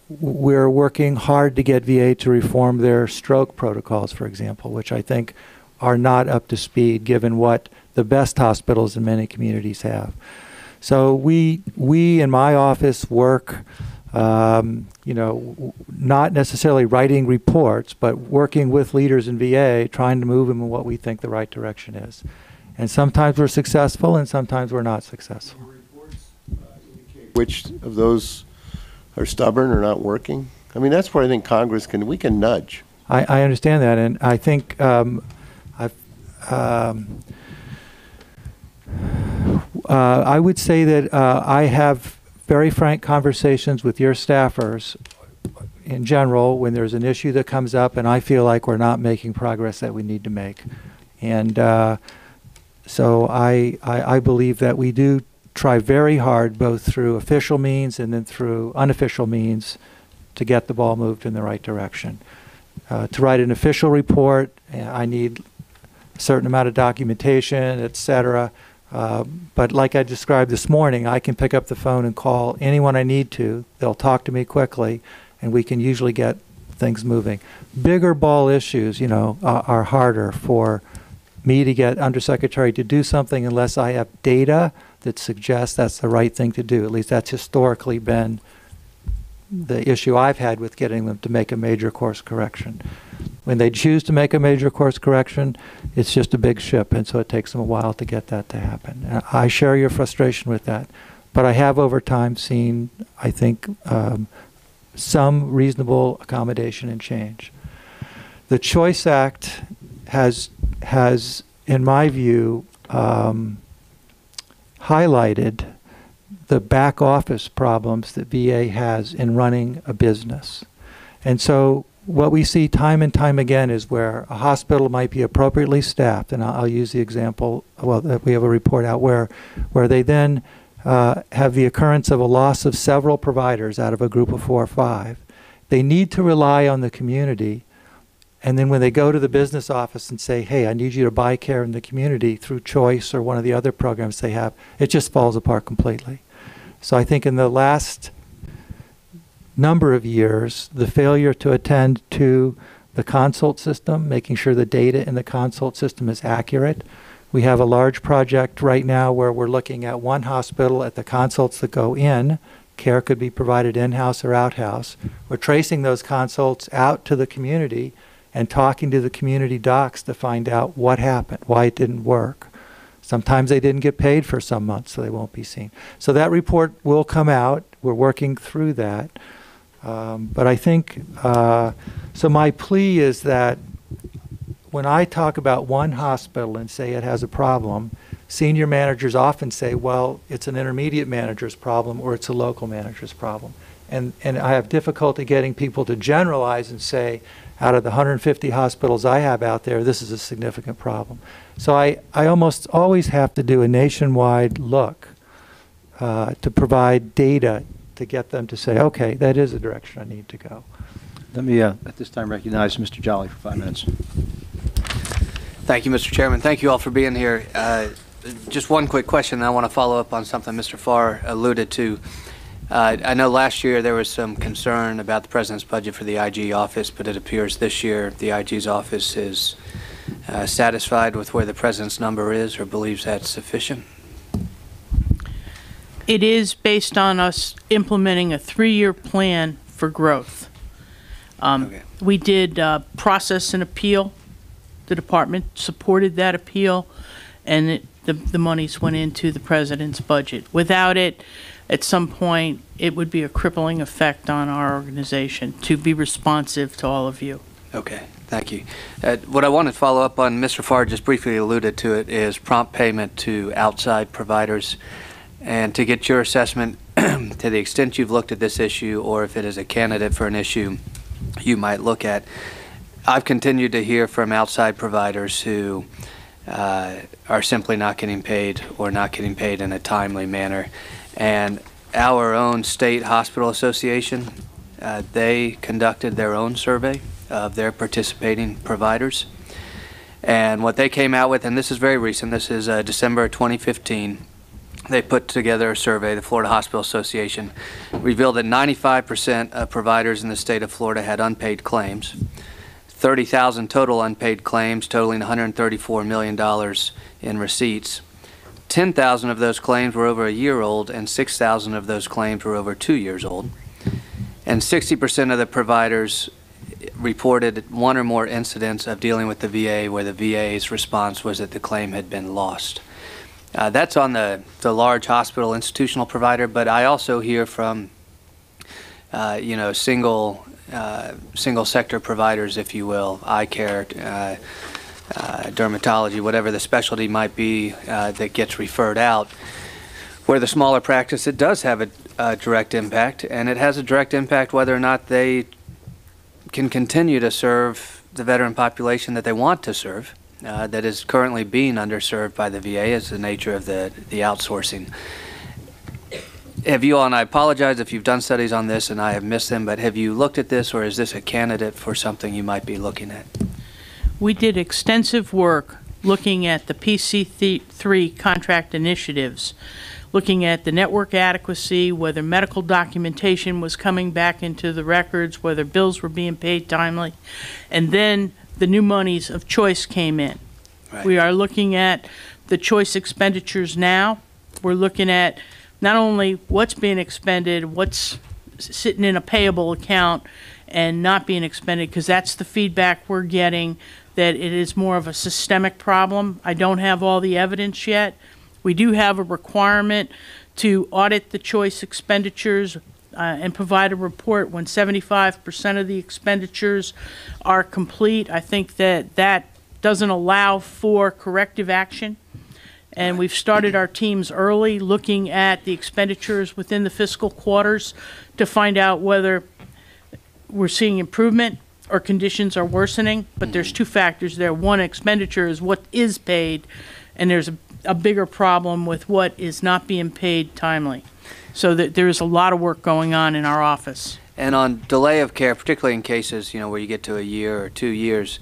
We're working hard to get VA to reform their stroke protocols, for example, which I think are not up to speed given what the best hospitals in many communities have. So we in my office work, not necessarily writing reports, but working with leaders in VA, trying to move them in what we think the right direction is. And sometimes we're successful, and sometimes we're not successful. Which of those are stubborn or not working? I mean, that's where I think Congress we can nudge. I understand that, and I think I would say that I have very frank conversations with your staffers in general when there's an issue that comes up and I feel like we're not making progress that we need to make. And so I believe that we do try very hard, both through official means and then through unofficial means, to get the ball moved in the right direction. To write an official report, I need a certain amount of documentation, et cetera. But like I described this morning, I can pick up the phone and call anyone I need to. They'll talk to me quickly, and we can usually get things moving. Bigger ball issues, are harder for me to get Undersecretary to do something unless I have data that suggests that's the right thing to do. At least that's historically been the issue I've had with getting them to make a major course correction. When they choose to make a major course correction, it's just a big ship, and so it takes them a while to get that to happen. And I share your frustration with that, but I have over time seen, I think, some reasonable accommodation and change. The Choice Act has in my view, highlighted the back office problems that VA has in running a business. And so what we see time and time again is where a hospital might be appropriately staffed, and I'll use the example, well, that we have a report out where they then have the occurrence of a loss of several providers out of a group of 4 or 5. They need to rely on the community, and then when they go to the business office and say, hey, I need you to buy care in the community through Choice or one of the other programs they have, it just falls apart completely. So I think in the last number of years, the failure to attend to the consult system, making sure the data in the consult system is accurate. We have a large project right now where we're looking at one hospital at the consults that go in. Care could be provided in-house or out-house. We're tracing those consults out to the community and talking to the community docs to find out what happened, why it didn't work. Sometimes they didn't get paid for some months, so they won't be seen. So that report will come out. We're working through that. But I think, so my plea is that when I talk about one hospital and say it has a problem, senior managers often say, well, it's an intermediate manager's problem or it's a local manager's problem. And I have difficulty getting people to generalize and say, out of the 150 hospitals I have out there, this is a significant problem. So I almost always have to do a nationwide look to provide data to get them to say, okay, that is the direction I need to go. Let me, at this time, recognize Mr. Jolly for 5 minutes. Thank you, Mr. Chairman. Thank you all for being here. Just one quick question. I want to follow up on something Mr. Farr alluded to. I know last year there was some concern about the President's budget for the IG office, but it appears this year the IG's office is satisfied with where the President's number is or believes that's sufficient. It is based on us implementing a 3-year plan for growth. Okay. We did process an appeal. The department supported that appeal, and the monies went into the President's budget. Without it, at some point, it would be a crippling effect on our organization to be responsive to all of you. Okay, thank you. What I want to follow up on, Mr. Farr just briefly alluded to it, is prompt payment to outside providers. And to get your assessment, to the extent you've looked at this issue, or if it is a candidate for an issue you might look at, I've continued to hear from outside providers who are simply not getting paid or not getting paid in a timely manner. And our own state hospital association, they conducted their own survey of their participating providers. And what they came out with, and this is very recent, this is December 2015, they put together a survey, the Florida Hospital Association, revealed that 95% of providers in the state of Florida had unpaid claims. 30,000 total unpaid claims, totaling $134 million in receipts. 10,000 of those claims were over a year old, and 6,000 of those claims were over 2 years old. And 60% of the providers reported one or more incidents of dealing with the VA where the VA's response was that the claim had been lost. That's on the large hospital institutional provider, but I also hear from single sector providers, if you will, eye care, dermatology, whatever the specialty might be that gets referred out, where the smaller practice, it does have a direct impact, and it has a direct impact whether or not they can continue to serve the veteran population that they want to serve, that is currently being underserved by the VA as the nature of the outsourcing. Have you all, and I apologize if you've done studies on this and I have missed them, but have you looked at this, or is this a candidate for something you might be looking at? We did extensive work looking at the PC3 contract initiatives, looking at the network adequacy, whether medical documentation was coming back into the records, whether bills were being paid timely, and then the new monies of choice came in. Right. We are looking at the choice expenditures now. We're looking at not only what's being expended, what's sitting in a payable account and not being expended, because that's the feedback we're getting, that it is more of a systemic problem. I don't have all the evidence yet. We do have a requirement to audit the choice expenditures and provide a report when 75% of the expenditures are complete. I think that doesn't allow for corrective action. And we've started our teams early looking at the expenditures within the fiscal quarters to find out whether we're seeing improvement or conditions are worsening. But there's two factors there. One, expenditure is what is paid, and there's a bigger problem with what is not being paid timely. So that there is a lot of work going on in our office. And on delay of care, particularly in cases, where you get to a year or 2 years,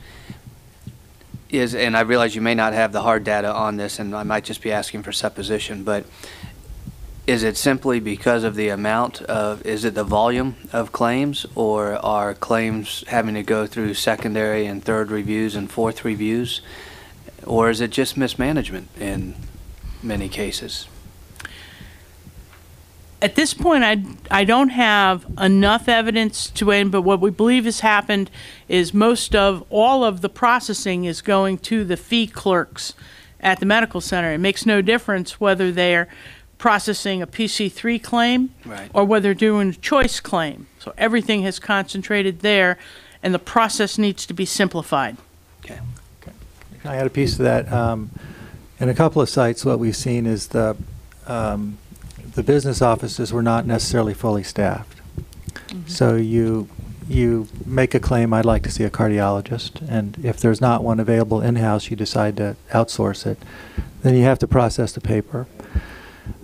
and I realize you may not have the hard data on this, and I might just be asking for supposition, but is it simply because of the is it the volume of claims, or are claims having to go through secondary and third reviews and fourth reviews, or is it just mismanagement in many cases? At this point, I don't have enough evidence to end, but what we believe has happened is all of the processing is going to the fee clerks at the medical center. It makes no difference whether they're processing a PC3 claim Right. or whether they're doing a choice claim. So everything has concentrated there, and the process needs to be simplified. Okay. Can I add a piece to that? In a couple of sites, what we've seen is the business offices were not necessarily fully staffed. So you you make a claim, I'd like to see a cardiologist, and if there's not one available in-house, you decide to outsource it, then you have to process the paper.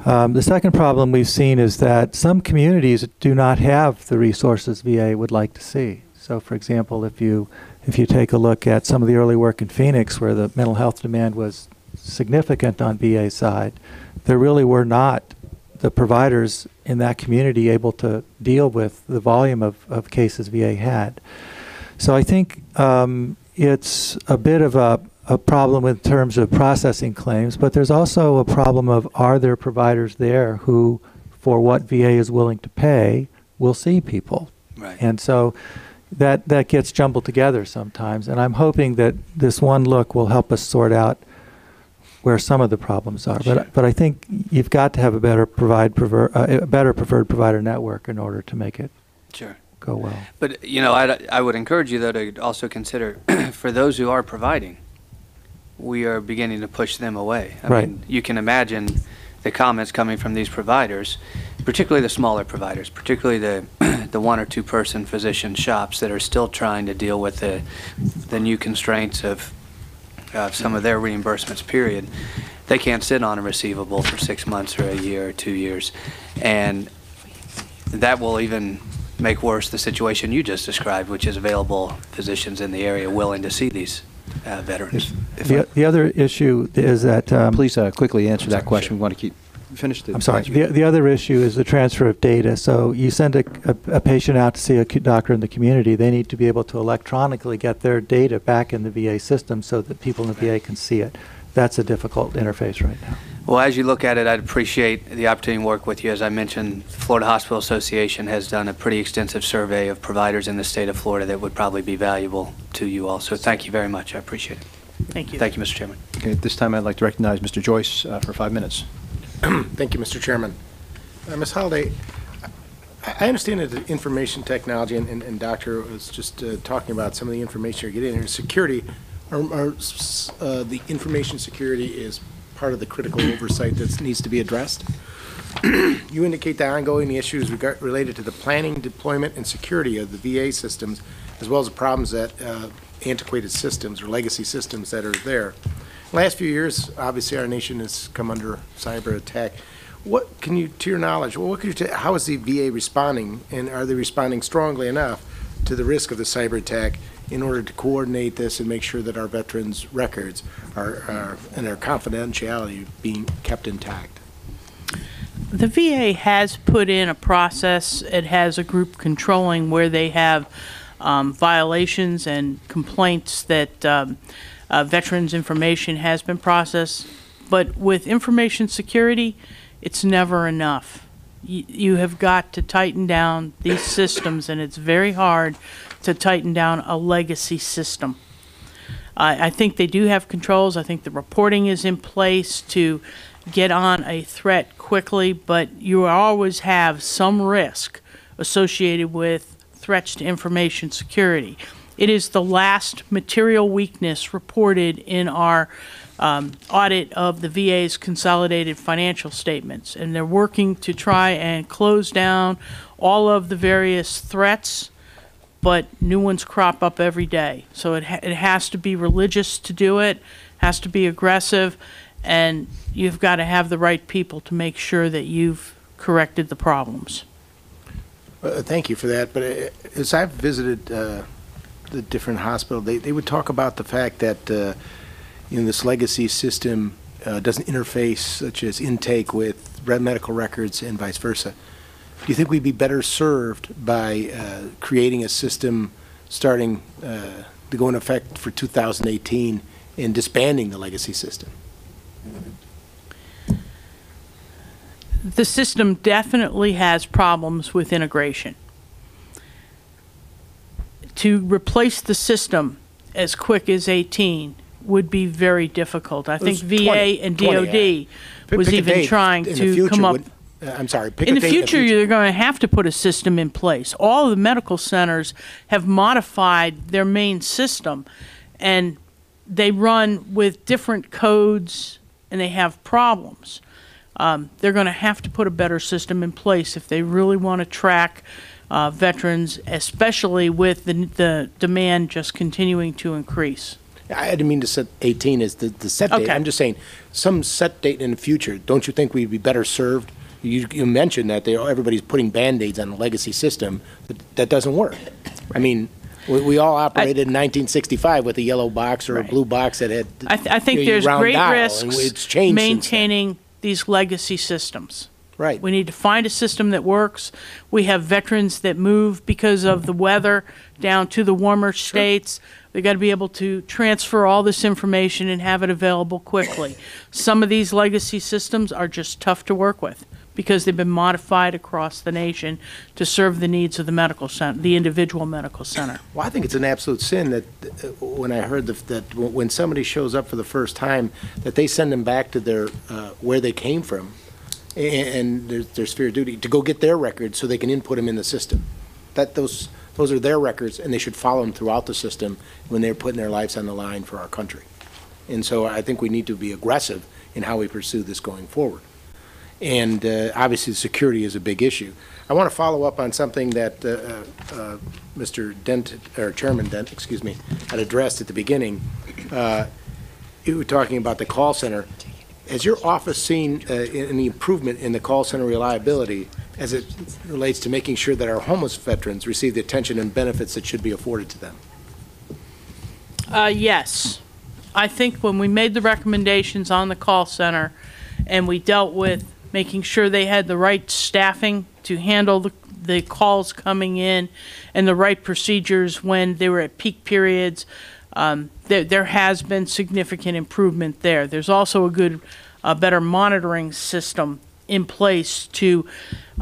The second problem we've seen is that some communities do not have the resources VA would like to see. So, for example, if you take a look at some of the early work in Phoenix, where the mental health demand was significant on VA side, there really were not the providers in that community able to deal with the volume of cases VA had. So I think it's a bit of a problem in terms of processing claims, but there's also a problem of, are there providers there who, for what VA is willing to pay, will see people? Right. And so that gets jumbled together sometimes, and I'm hoping that this one look will help us sort out where some of the problems are. Sure. But I think you've got to have a better preferred provider network in order to make it Sure. go well. But, you know, I would encourage you, though, to also consider, for those who are providing, we are beginning to push them away. I Right. mean, you can imagine the comments coming from these providers, particularly the smaller providers, particularly the one or two person physician shops that are still trying to deal with the new constraints of some of their reimbursements, period. They can't sit on a receivable for 6 months or a year or 2 years. And that will even make worse the situation you just described, which is available physicians in the area willing to see these veterans. The other issue is that Please quickly answer that question. We want to keep finish the I'm sorry. answer. The other issue is the transfer of data. So you send a patient out to see a doctor in the community. They need to be able to electronically get their data back in the VA system so that people in the VA can see it. That's a difficult interface right now. Well, as you look at it, I'd appreciate the opportunity to work with you. As I mentioned, Florida Hospital Association has done a pretty extensive survey of providers in the state of Florida that would probably be valuable to you all. So thank you very much. I appreciate it. Thank you. Thank you, Mr. Chairman. Okay, at this time, I'd like to recognize Mr. Joyce for 5 minutes. Thank you, Mr. Chairman. Ms. Holliday, I understand that the information technology, and Doctor was just talking about some of the information you're getting here, security, the information security is part of the critical oversight that needs to be addressed. You indicate the ongoing issues related to the planning, deployment, and security of the VA systems, as well as the problems that antiquated systems or legacy systems that are there. Last few years, obviously, our nation has come under cyber attack. What can you, to your knowledge, what could you how is the VA responding, and are they responding strongly enough to the risk of the cyber attack in order to coordinate this and make sure that our veterans' records and their confidentiality being kept intact? The VA has put in a process. It has a group controlling where they have violations and complaints that veterans' information has been processed. But with information security, it's never enough. You have got to tighten down these systems, and it's very hard to tighten down a legacy system. I think they do have controls. I think the reporting is in place to get on a threat quickly, but you always have some risk associated with threats to information security. It is the last material weakness reported in our audit of the VA's consolidated financial statements, and they're working to try and close down all of the various threats, but new ones crop up every day. So it has to be religious to do it, has to be aggressive, and you've got to have the right people to make sure that you've corrected the problems. Thank you for that. But as I've visited the different hospitals, they would talk about the fact that this legacy system doesn't interface, such as intake, with medical records and vice versa. Do you think we'd be better served by creating a system starting to go into effect for 2018 and disbanding the legacy system? The system definitely has problems with integration. To replace the system as quick as 18 would be very difficult. I think VA and DOD was even trying to come up. I'm sorry. In the future, you're going to have to put a system in place. All of the medical centers have modified their main system, and they run with different codes, and they have problems. They're going to have to put a better system in place if they really want to track veterans, especially with the demand just continuing to increase. I didn't mean to set 18 as the set date. Okay. I'm just saying, some set date in the future, don't you think we'd be better served? You mentioned that everybody's putting Band-Aids on the legacy system. That doesn't work. I mean, we all operated in 1965 with a yellow box or a blue box that had I think you there's round great dial, and risks it's changed since then. maintaining these legacy systems. Right. We need to find a system that works. We have veterans that move because of the weather down to the warmer states. They got to be able to transfer all this information and have it available quickly. Some of these legacy systems are just tough to work with because they've been modified across the nation to serve the needs of the medical center, the individual medical center. Well, I think it's an absolute sin that when I heard that when somebody shows up for the first time, that they send them back to their where they came from, and there's fair duty to go get their records so they can input them in the system. That those are their records, and they should follow them throughout the system when they're putting their lives on the line for our country. And so I think we need to be aggressive in how we pursue this going forward. And obviously, security is a big issue. I want to follow up on something that Mr. Dent, or Chairman Dent, excuse me, had addressed at the beginning. You were talking about the call center. Has your office seen any improvement in the call center reliability as it relates to making sure that our homeless veterans receive the attention and benefits that should be afforded to them? Yes. I think when we made the recommendations on the call center and we dealt with making sure they had the right staffing to handle the calls coming in and the right procedures when they were at peak periods, there has been significant improvement there. There's also a better monitoring system in place to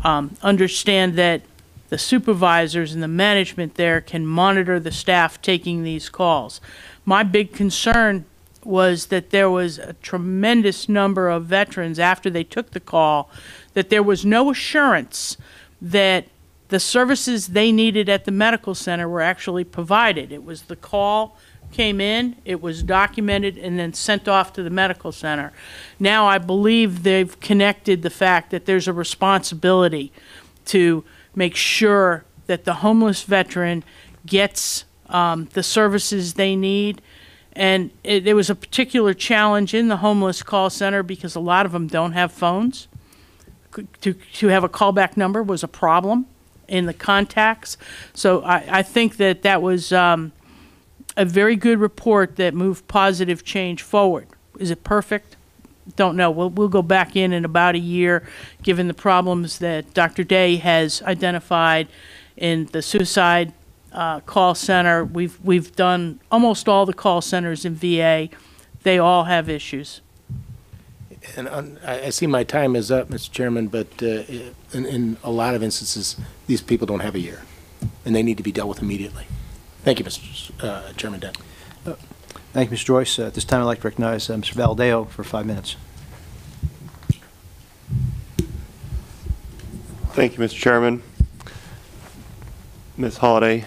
understand that the supervisors and the management there can monitor the staff taking these calls. My big concern was that there was a tremendous number of veterans after they took the call, that there was no assurance that the services they needed at the medical center were actually provided. It was the call came in, it was documented, and then sent off to the medical center. Now I believe they've connected the fact that there's a responsibility to make sure that the homeless veteran gets the services they need. And there was a particular challenge in the homeless call center because a lot of them don't have phones. To have a callback number was a problem in the contacts. So I think that was a very good report that moved positive change forward. Is it perfect? Don't know. We'll go back in about a year, given the problems that Dr. Day has identified in the suicide call center. We've done almost all the call centers in VA. They all have issues. And I see my time is up, Mr. Chairman, but in a lot of instances, these people don't have a year, and they need to be dealt with immediately. Thank you, Mr. Chairman Dent. Thank you, Mr. Joyce. At this time, I'd like to recognize Mr. Valadeo for 5 minutes. Thank you, Mr. Chairman. Ms. Holliday,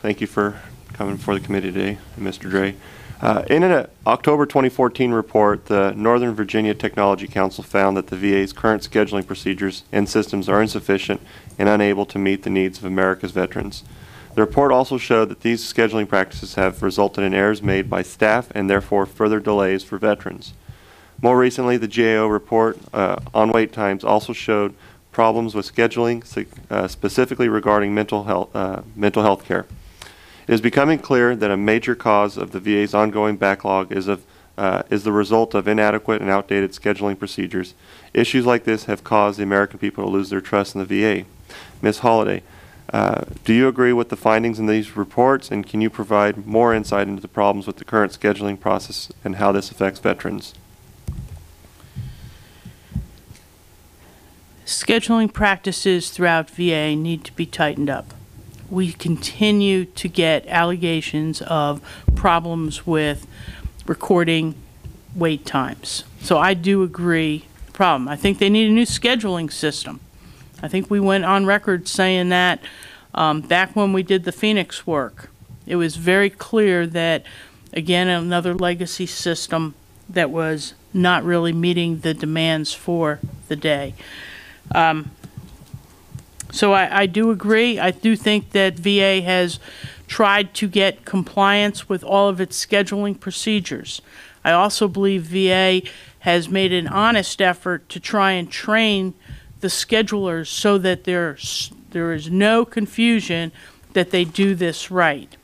thank you for coming before the committee today, and Mr. Dray. In an October 2014 report, the Northern Virginia Technology Council found that the VA's current scheduling procedures and systems are insufficient and unable to meet the needs of America's veterans. The report also showed that these scheduling practices have resulted in errors made by staff and therefore further delays for veterans. More recently, the GAO report on wait times also problems with scheduling, specifically regarding mental health care. It is becoming clear that a major cause of the VA's ongoing backlog is the result of inadequate and outdated scheduling procedures. Issues like this have caused the American people to lose their trust in the VA. Ms. Holliday, do you agree with the findings in these reports, and can you provide more insight into the problems with the current scheduling process and how this affects veterans? Scheduling practices throughout VA need to be tightened up. We continue to get allegations of problems with recording wait times. So I do agree with the problem. I think they need a new scheduling system. I think we went on record saying that back when we did the Phoenix work. It was very clear that, again, another legacy system that was not really meeting the demands for the day. So I do agree. I do think that VA has tried to get compliance with all of its scheduling procedures. I also believe VA has made an honest effort to try and train the schedulers so that there is no confusion that they do this right.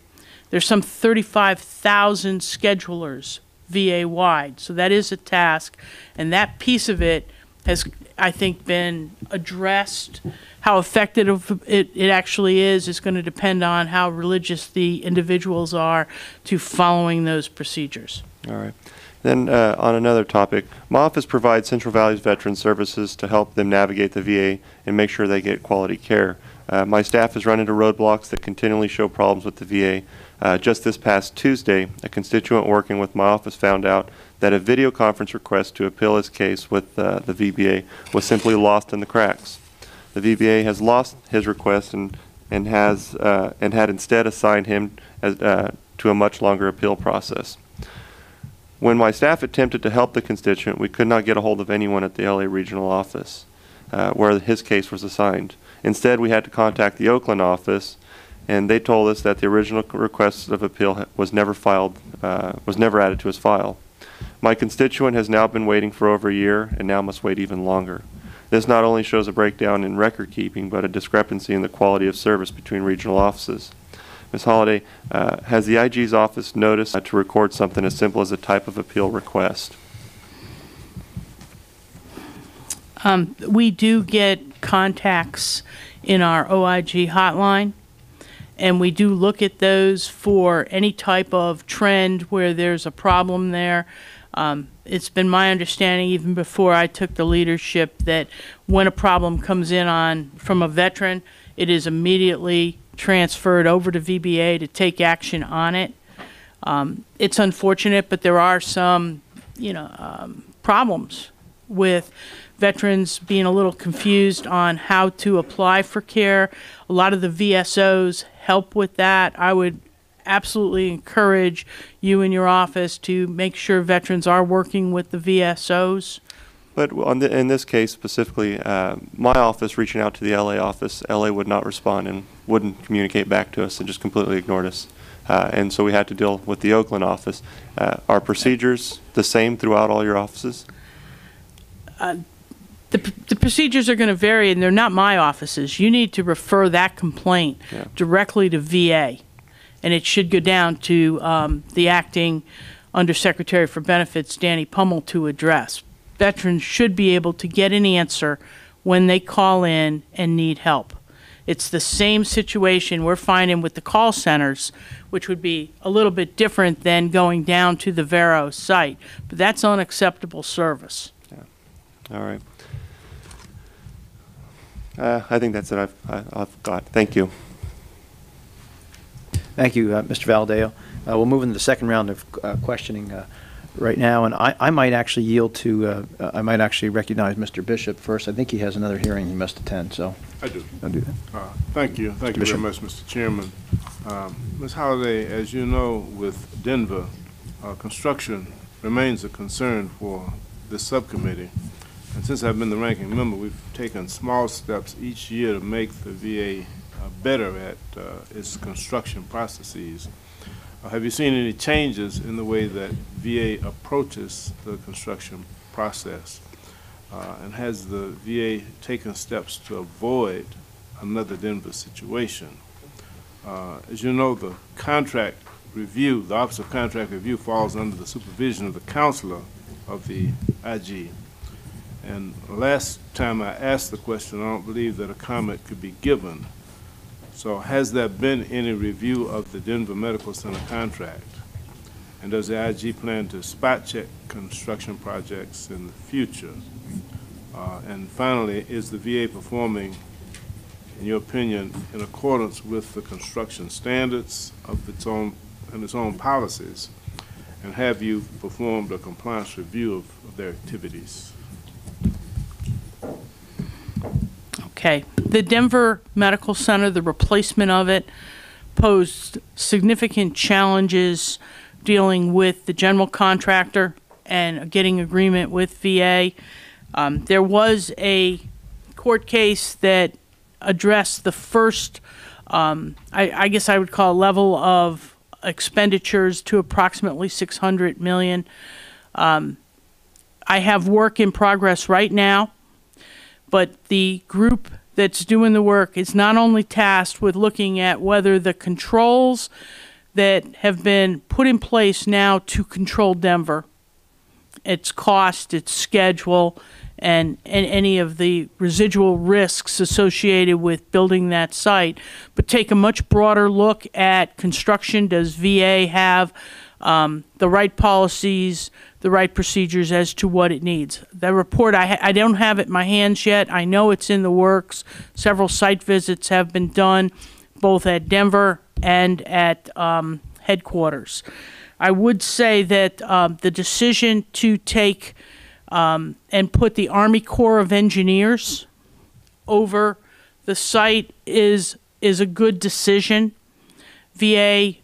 There's some 35,000 schedulers VA-wide, so that is a task, and that piece of it has, I think, been addressed. How effective it actually is going to depend on how religious the individuals are to following those procedures. All right. Then on another topic, my office provides Central Valley's veteran services to help them navigate the VA and make sure they get quality care. My staff has run into roadblocks that continually show problems with the VA. Just this past Tuesday, a constituent working with my office found out that a video conference request to appeal his case with the VBA was simply lost in the cracks. The VBA has lost his request and had instead assigned him to a much longer appeal process. When my staff attempted to help the constituent, we could not get a hold of anyone at the LA regional office where his case was assigned. Instead, we had to contact the Oakland office, and they told us that the original request of appeal was never added to his file. My constituent has now been waiting for over a year and now must wait even longer. This not only shows a breakdown in record keeping, but a discrepancy in the quality of service between regional offices. Ms. Holliday, has the IG's office noticed to record something as simple as a type of appeal request? We do get contacts in our OIG hotline, and we do look at those for any type of trend where there's a problem there. It's been my understanding, even before I took the leadership, that when a problem comes in from a veteran, it is immediately transferred over to VBA to take action on it. It's unfortunate, but there are some, problems with veterans being a little confused on how to apply for care. A lot of the VSOs help with that. I would absolutely encourage you and your office to make sure veterans are working with the VSOs. But in this case specifically, my office reaching out to the LA office, LA would not respond and wouldn't communicate back to us and just completely ignored us. And so we had to deal with the Oakland office. Are procedures the same throughout all your offices? The procedures are going to vary, and they're not my offices. You need to refer that complaint directly to VA, and it should go down to the acting Undersecretary for Benefits, Danny Pummel, to address. Veterans should be able to get an answer when they call in and need help. It's the same situation we're finding with the call centers, which would be a little bit different than going down to the Vero site, but that's unacceptable service. All right. I think that's it I've got. Thank you. Thank you, Mr. Valadeo. We'll move into the second round of questioning right now, and I might actually yield to, I might actually recognize Mr. Bishop first. I think he has another hearing he must attend, so. I do. I'll do that. Thank you. Thank you very much, Mr. Chairman. Ms. Holliday, as you know, with Denver, construction remains a concern for this subcommittee. And since I've been the ranking member, we've taken small steps each year to make the VA better at its construction processes. Have you seen any changes in the way that VA approaches the construction process? And has the VA taken steps to avoid another Denver situation? As you know, the contract review, the Office of Contract Review falls under the supervision of the counselor of the IG. And last time I asked the question, I don't believe that a comment could be given. So has there been any review of the Denver Medical Center contract? And does the IG plan to spot check construction projects in the future? And finally, is the VA performing, in your opinion, in accordance with the construction standards of its own and its own policies? And have you performed a compliance review of their activities? Okay. The Denver Medical Center, the replacement of it, posed significant challenges dealing with the general contractor and getting agreement with VA. There was a court case that address the first, I guess I would call level of expenditures to approximately $600 million. I have work in progress right now, but the group that's doing the work is not only tasked with looking at whether the controls that have been put in place now to control Denver, its cost, its schedule, and any of the residual risks associated with building that site, but take a much broader look at construction. Does VA have the right policies, the right procedures as to what it needs? That report, I don't have it in my hands yet. I know it's in the works. Several site visits have been done, both at Denver and at headquarters. I would say that the decision to take and put the Army Corps of Engineers over the site is a good decision. VA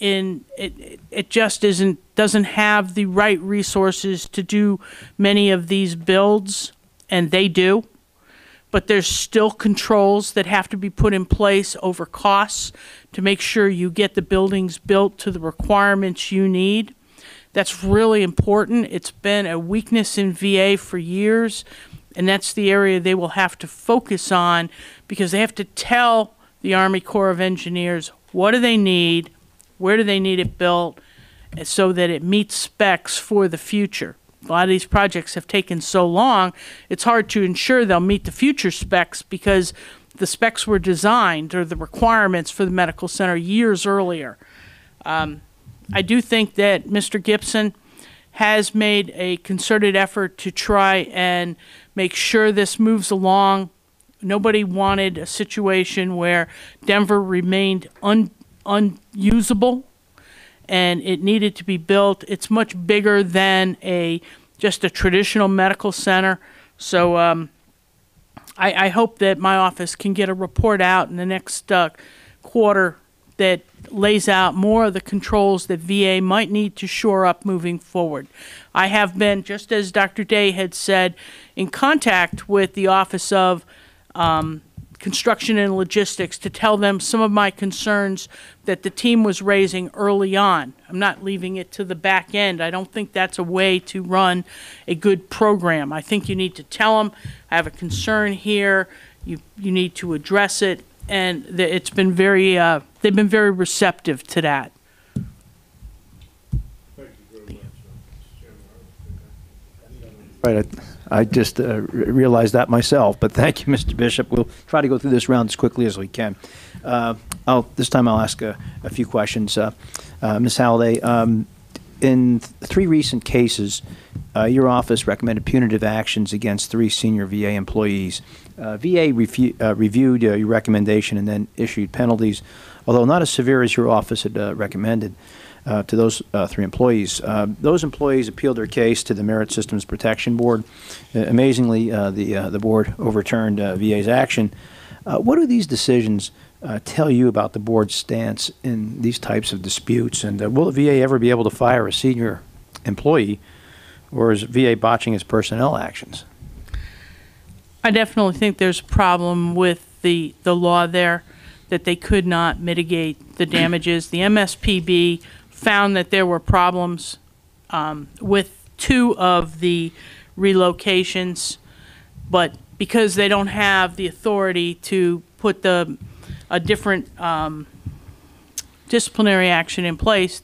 it just doesn't have the right resources to do many of these builds, and they do. But there's still controls that have to be put in place over costs to make sure you get the buildings built to the requirements you need. That's really important. It's been a weakness in VA for years, and that's the area they will have to focus on, because they have to tell the Army Corps of Engineers what do they need, where do they need it built, so that it meets specs for the future. A lot of these projects have taken so long, it's hard to ensure they'll meet the future specs because the specs were designed, or the requirements for the medical center, years earlier. I do think that Mr. Gibson has made a concerted effort to try and make sure this moves along. Nobody wanted a situation where Denver remained unusable, and it needed to be built. It's much bigger than just a traditional medical center. So I hope that my office can get a report out in the next quarter that lays out more of the controls that VA might need to shore up moving forward. I have been, just as Dr. Day had said, in contact with the Office of Construction and Logistics to tell them some of my concerns that the team was raising early on. I'm not leaving it to the back end. I don't think that's a way to run a good program. I think you need to tell them, I have a concern here, you need to address it, and it's been very, they've been very receptive to that. Thank you very much, Mr. Chairman. Right. I just realized that myself, but thank you, Mr. Bishop. We'll try to go through this round as quickly as we can. This time I'll ask a few questions. Ms. Halliday, in 3 recent cases, your office recommended punitive actions against 3 senior VA employees. VA reviewed your recommendation and then issued penalties, although not as severe as your office had recommended. To those 3 employees. Those employees appealed their case to the Merit Systems Protection Board. Amazingly, the board overturned VA's action. What do these decisions tell you about the board's stance in these types of disputes? And will the VA ever be able to fire a senior employee, or is VA botching its personnel actions? I definitely think there's a problem with the law there, that they could not mitigate the damages. The MSPB found that there were problems with 2 of the relocations, but because they don't have the authority to put a different disciplinary action in place,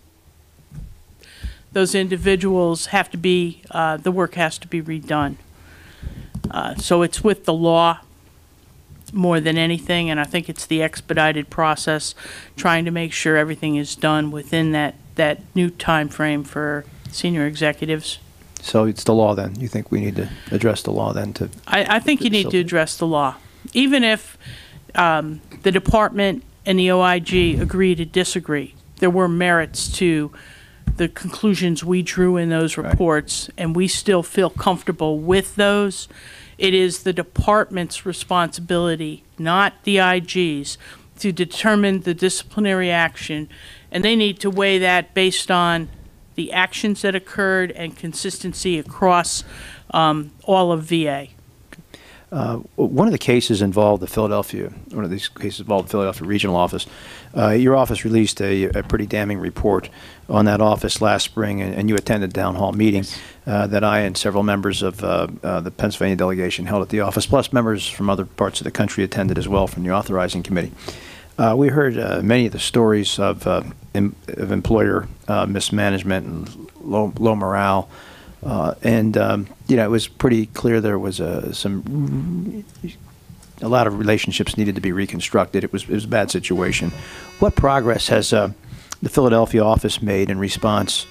those individuals have to be, the work has to be redone. So it's with the law more than anything, and I think it's the expedited process, trying to make sure everything is done within that new time frame for senior executives. So it's the law then. You think we need to address the law then? I think you need to address the law. Even if the department and the OIG agree to disagree, there were merits to the conclusions we drew in those reports, and we still feel comfortable with those. It is the department's responsibility, not the IG's, to determine the disciplinary action, and they need to weigh that based on the actions that occurred and consistency across all of VA. One of the cases involved one of these cases involved the Philadelphia Regional Office. Your office released a pretty damning report on that office last spring, and you attended a town hall meeting that I and several members of the Pennsylvania delegation held at the office, plus members from other parts of the country attended as well from the authorizing committee. We heard many of the stories of employer mismanagement and low morale. It was pretty clear there was a lot of relationships needed to be reconstructed. It was a bad situation. What progress has the Philadelphia office made in response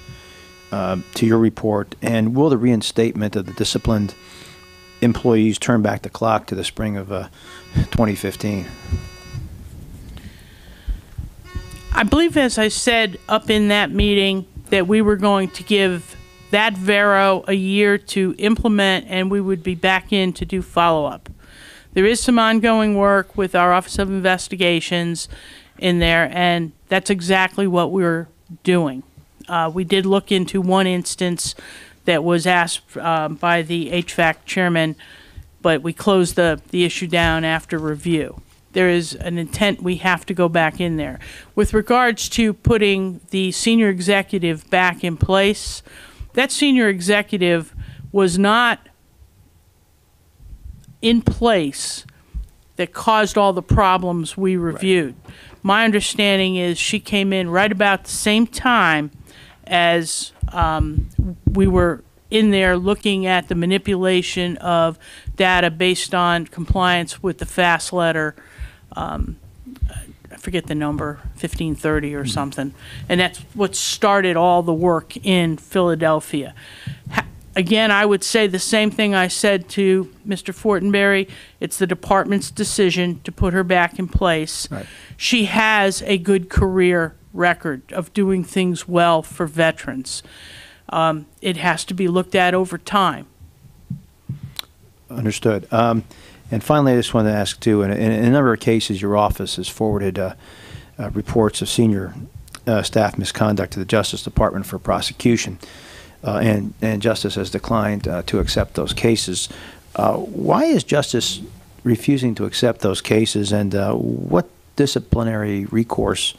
to your report, and will the reinstatement of the disciplined employees turn back the clock to the spring of 2015? I believe, as I said up in that meeting, that we were going to give that Vero a year to implement, and we would be back in to do follow-up. There is some ongoing work with our Office of Investigations in there, and that's exactly what we're doing. We did look into one instance that was asked by the HVAC chairman, but we closed the issue down after review. There is an intent we have to go back in there. With regards to putting the senior executive back in place, that senior executive was not in place that caused all the problems we reviewed. Right. My understanding is she came in right about the same time as we were in there looking at the manipulation of data based on compliance with the FAST letter. I forget the number, 1530 or something. And that's what started all the work in Philadelphia. Again, I would say the same thing I said to Mr. Fortenberry. It's the department's decision to put her back in place. Right. She has a good career record of doing things well for veterans. It has to be looked at over time. Understood. And finally, I just wanted to ask, too, in a number of cases, your office has forwarded reports of senior staff misconduct to the Justice Department for prosecution, and Justice has declined to accept those cases. Why is Justice refusing to accept those cases, and what disciplinary recourse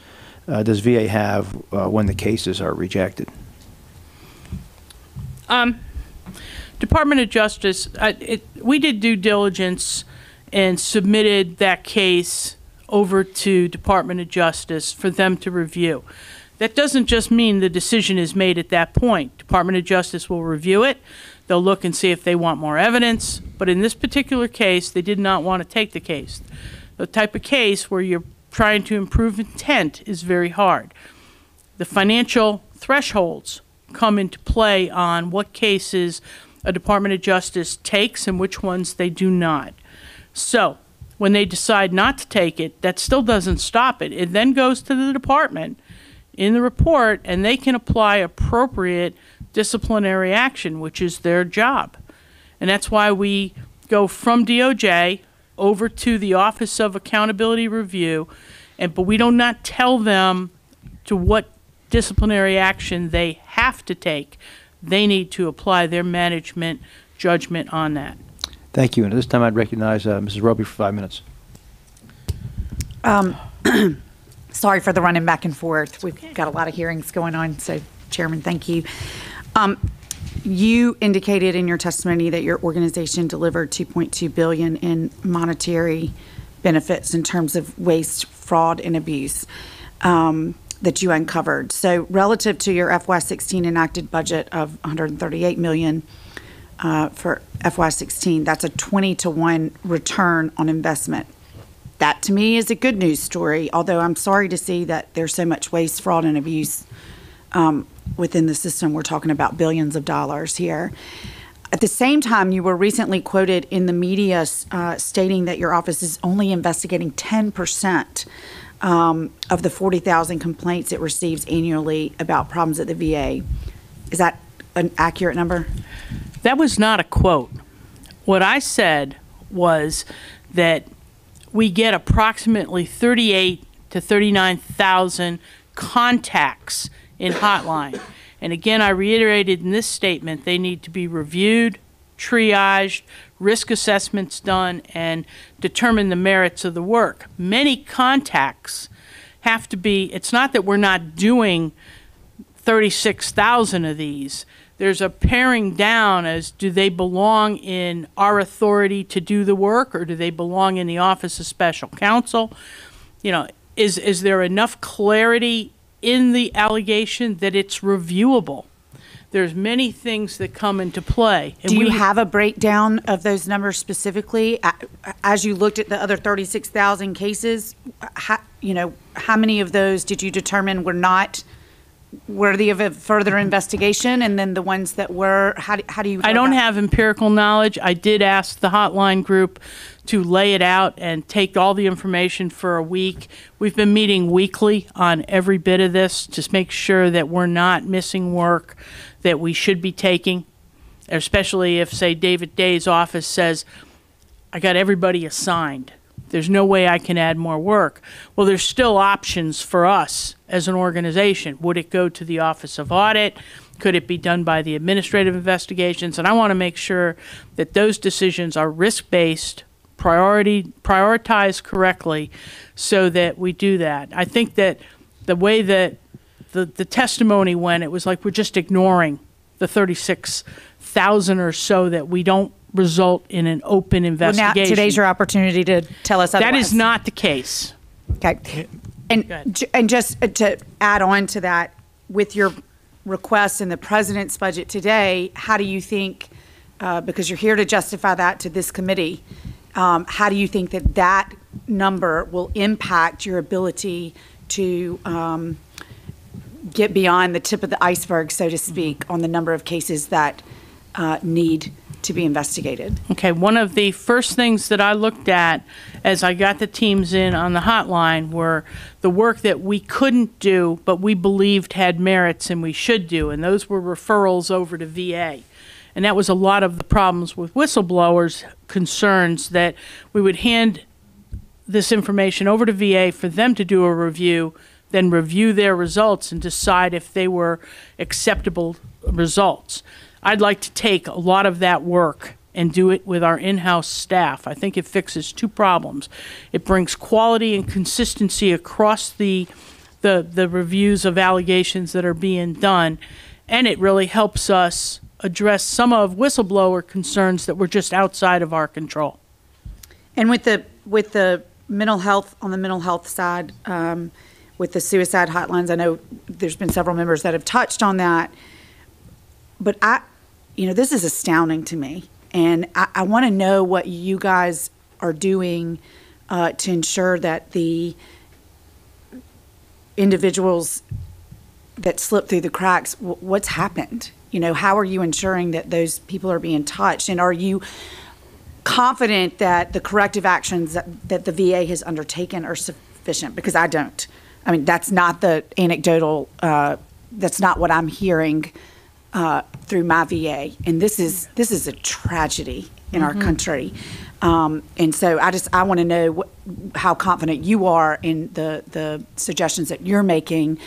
does VA have when the cases are rejected? Department of Justice, we did due diligence and submitted that case over to Department of Justice for them to review. That doesn't just mean the decision is made at that point. Department of Justice will review it. They'll look and see if they want more evidence. But in this particular case, they did not want to take the case. The type of case where you're trying to improve intent is very hard. The financial thresholds come into play on what cases a Department of Justice takes and which ones they do not. So when they decide not to take it, that still doesn't stop it. It then goes to the department in the report, and they can apply appropriate disciplinary action, which is their job. And that's why we go from DOJ over to the Office of Accountability Review, but we do not tell them to what disciplinary action they have to take. They need to apply their management judgment on that. Thank you. And at this time, I'd recognize Mrs. Roby for 5 minutes. Sorry for the running back and forth. We've got a lot of hearings going on, so Chairman, thank you. You indicated in your testimony that your organization delivered $2.2 billion in monetary benefits in terms of waste, fraud, and abuse that you uncovered. So relative to your FY16 enacted budget of $138 million for FY16, that's a 20-to-1 return on investment. That to me is a good news story, although I'm sorry to see that there's so much waste, fraud, and abuse within the system. We're talking about billions of dollars here. At the same time, you were recently quoted in the media stating that your office is only investigating 10% of the 40,000 complaints it receives annually about problems at the VA. Is that an accurate number? That was not a quote. What I said was that we get approximately 38 to 39,000 contacts in hotline. And again, I reiterated in this statement, they need to be reviewed, triaged, risk assessments done, and determine the merits of the work. Many contacts have to be, it's not that we're not doing 36,000 of these. There's a paring down as do they belong in our authority to do the work, or do they belong in the Office of Special Counsel? You know, is there enough clarity in the allegation that it's reviewable? There's many things that come into play. Do you have a breakdown of those numbers specifically? As you looked at the other 36,000 cases, how many of those did you determine were not worthy of a further investigation? And then the ones that were, how do you? I don't have empirical knowledge. I did ask the hotline group to lay it out and take all the information for a week. We've been meeting weekly on every bit of this to make sure that we're not missing work that we should be taking, especially if, say, David Day's office says, I got everybody assigned. There's no way I can add more work. Well, there's still options for us as an organization. Would it go to the Office of Audit? Could it be done by the Administrative Investigations? And I want to make sure that those decisions are risk-based, prioritized correctly so that we do that. I think that the way that the testimony went, it was like we're just ignoring the 36,000 or so that we don't result in an open investigation. Well, now, today's your opportunity to tell us otherwise. That is not the case. Okay. And just to add on to that, with your request in the president's budget today, how do you think, because you're here to justify that to this committee, how do you think that that number will impact your ability to get beyond the tip of the iceberg, so to speak, on the number of cases that need to be investigated? Okay, one of the first things that I looked at as I got the teams in on the hotline were the work that we couldn't do but we believed had merits and we should do, and those were referrals over to VA. And that was a lot of the problems with whistleblowers' concerns, that we would hand this information over to VA for them to do a review, then review their results and decide if they were acceptable results. I'd like to take a lot of that work and do it with our in-house staff. I think it fixes two problems. It brings quality and consistency across the reviews of allegations that are being done, and it really helps us address some of whistleblower concerns that were just outside of our control. And with the mental health, on the mental health side, with the suicide hotlines, I know there's been several members that have touched on that, but this is astounding to me, and I want to know what you guys are doing to ensure that the individuals that slip through the cracks, what's happened? How are you ensuring that those people are being touched, and are you confident that the corrective actions that the VA has undertaken are sufficient? Because I don't. I mean, that's not the anecdotal, that's not what I'm hearing through my VA. And this is a tragedy in our country. And so I want to know how confident you are in the suggestions that you're making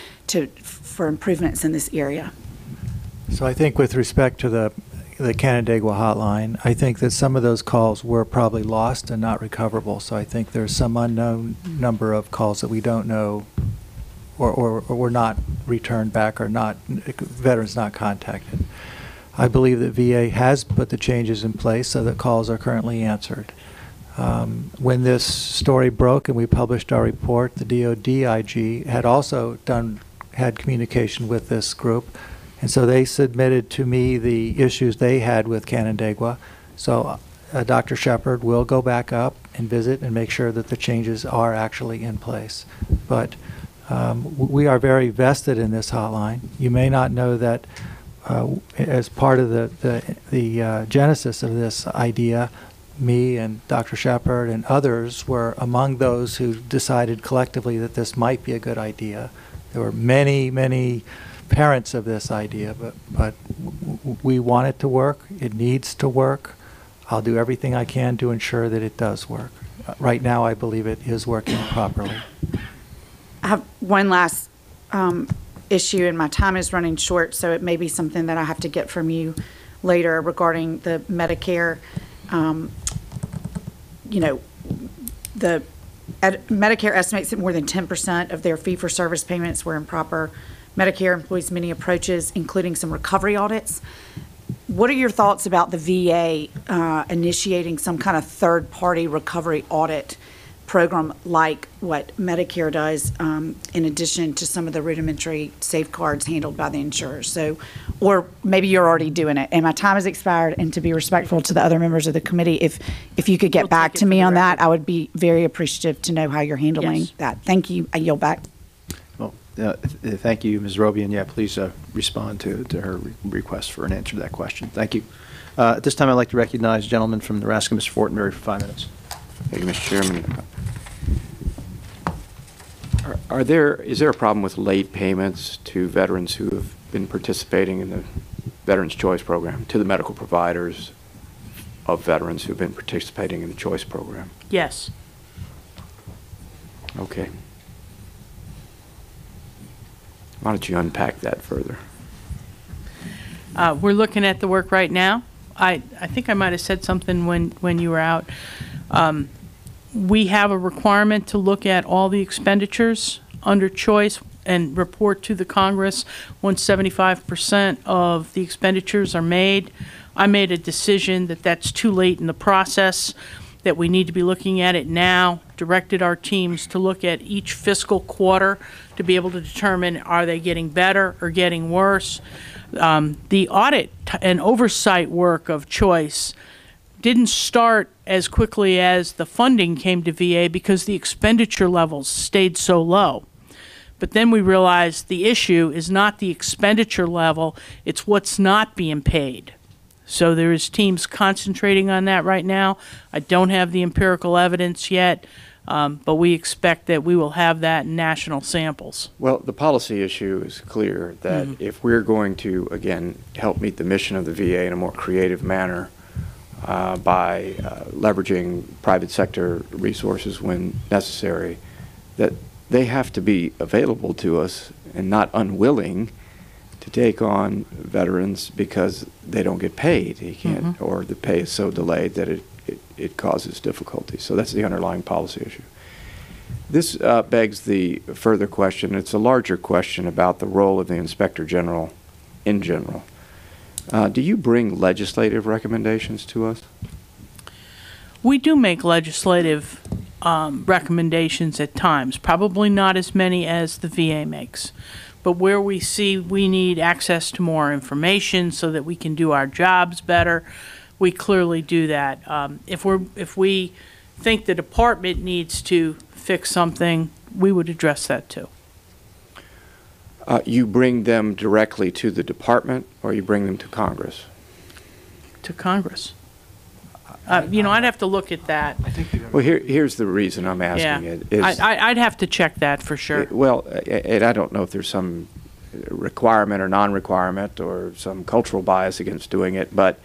for improvements in this area. So I think with respect to the Canandaigua hotline, I think that some of those calls were probably lost and not recoverable. So I think there's some unknown number of calls that we don't know or were not returned back, or not, veterans not contacted. I believe that VA has put the changes in place so that calls are currently answered. When this story broke and we published our report, the DOD IG had also had communication with this group, and so they submitted to me the issues they had with Canandaigua. So Dr. Shepard will go back up and visit and make sure that the changes are actually in place. But we are very vested in this hotline. You may not know that as part of the genesis of this idea, me and Dr. Shepard and others were among those who decided collectively that this might be a good idea. There were many, many parents of this idea, but we want it to work. It needs to work. I'll do everything I can to ensure that it does work. Right now, I believe it is working properly. I have one last issue, and my time is running short, so it may be something that I have to get from you later regarding the Medicare you know, Medicare estimates that more than 10% of their fee-for-service payments were improper. Medicare employs many approaches, including some recovery audits. What are your thoughts about the VA initiating some kind of third-party recovery audit program like what Medicare does, in addition to some of the rudimentary safeguards handled by the insurers? So, or maybe you're already doing it, and my time has expired, and to be respectful to the other members of the committee, if you could get We'll back take it to for me the on that, record. I would be very appreciative to know how you're handling Yes. that. Thank you. I yield back. Well, thank you, Ms. Roby, and yeah, please respond to her request for an answer to that question. Thank you. At this time, I'd like to recognize the gentleman from Nebraska, Mr. Fortenberry, for 5 minutes. Thank you, Mr. Chairman. Is there a problem with late payments to veterans who have been participating in the Veterans Choice Program, to the medical providers of veterans who've been participating in the Choice Program? Yes. Okay. Why don't you unpack that further? We're looking at the work right now. I think I might have said something when you were out. We have a requirement to look at all the expenditures under choice and report to the Congress once 75% of the expenditures are made. I made a decision that that's too late in the process, that we need to be looking at it now, directed our teams to look at each fiscal quarter to be able to determine, are they getting better or getting worse? The audit and oversight work of choice didn't start as quickly as the funding came to VA because the expenditure levels stayed so low. But then we realized the issue is not the expenditure level, it's what's not being paid. So there is teams concentrating on that right now. I don't have the empirical evidence yet, but we expect that we will have that in national samples. Well, the policy issue is clear that if we're going to, again, help meet the mission of the VA in a more creative manner, by leveraging private sector resources when necessary, that they have to be available to us and not unwilling to take on veterans because they don't get paid. He can't, or the pay is so delayed that it causes difficulty. So that's the underlying policy issue. This begs the further question. It's a larger question about the role of the Inspector General in general. Do you bring legislative recommendations to us? We do make legislative recommendations at times, probably not as many as the VA makes. But where we see we need access to more information so that we can do our jobs better, we clearly do that. If we think the department needs to fix something, we would address that too. You bring them directly to the department, or you bring them to Congress? To Congress. You know, I'd have to look at that. Well, here's the reason I'm asking Yeah, it. Is, I'd have to check that for sure. Well, and I don't know if there's some requirement or non-requirement or some cultural bias against doing it, but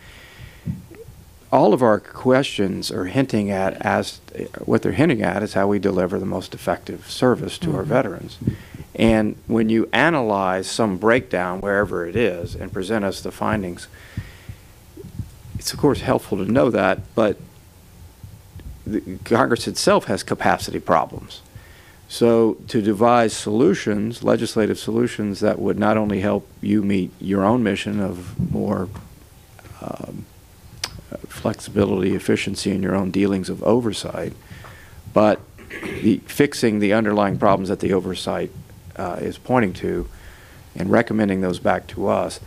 all of our questions are hinting at, what they're hinting at is how we deliver the most effective service to our veterans. And when you analyze some breakdown, wherever it is, and present us the findings, it's of course helpful to know that, but the Congress itself has capacity problems. So to devise solutions, legislative solutions that would not only help you meet your own mission of more flexibility, efficiency in your own dealings of oversight, but fixing the underlying problems that the oversight is pointing to and recommending those back to us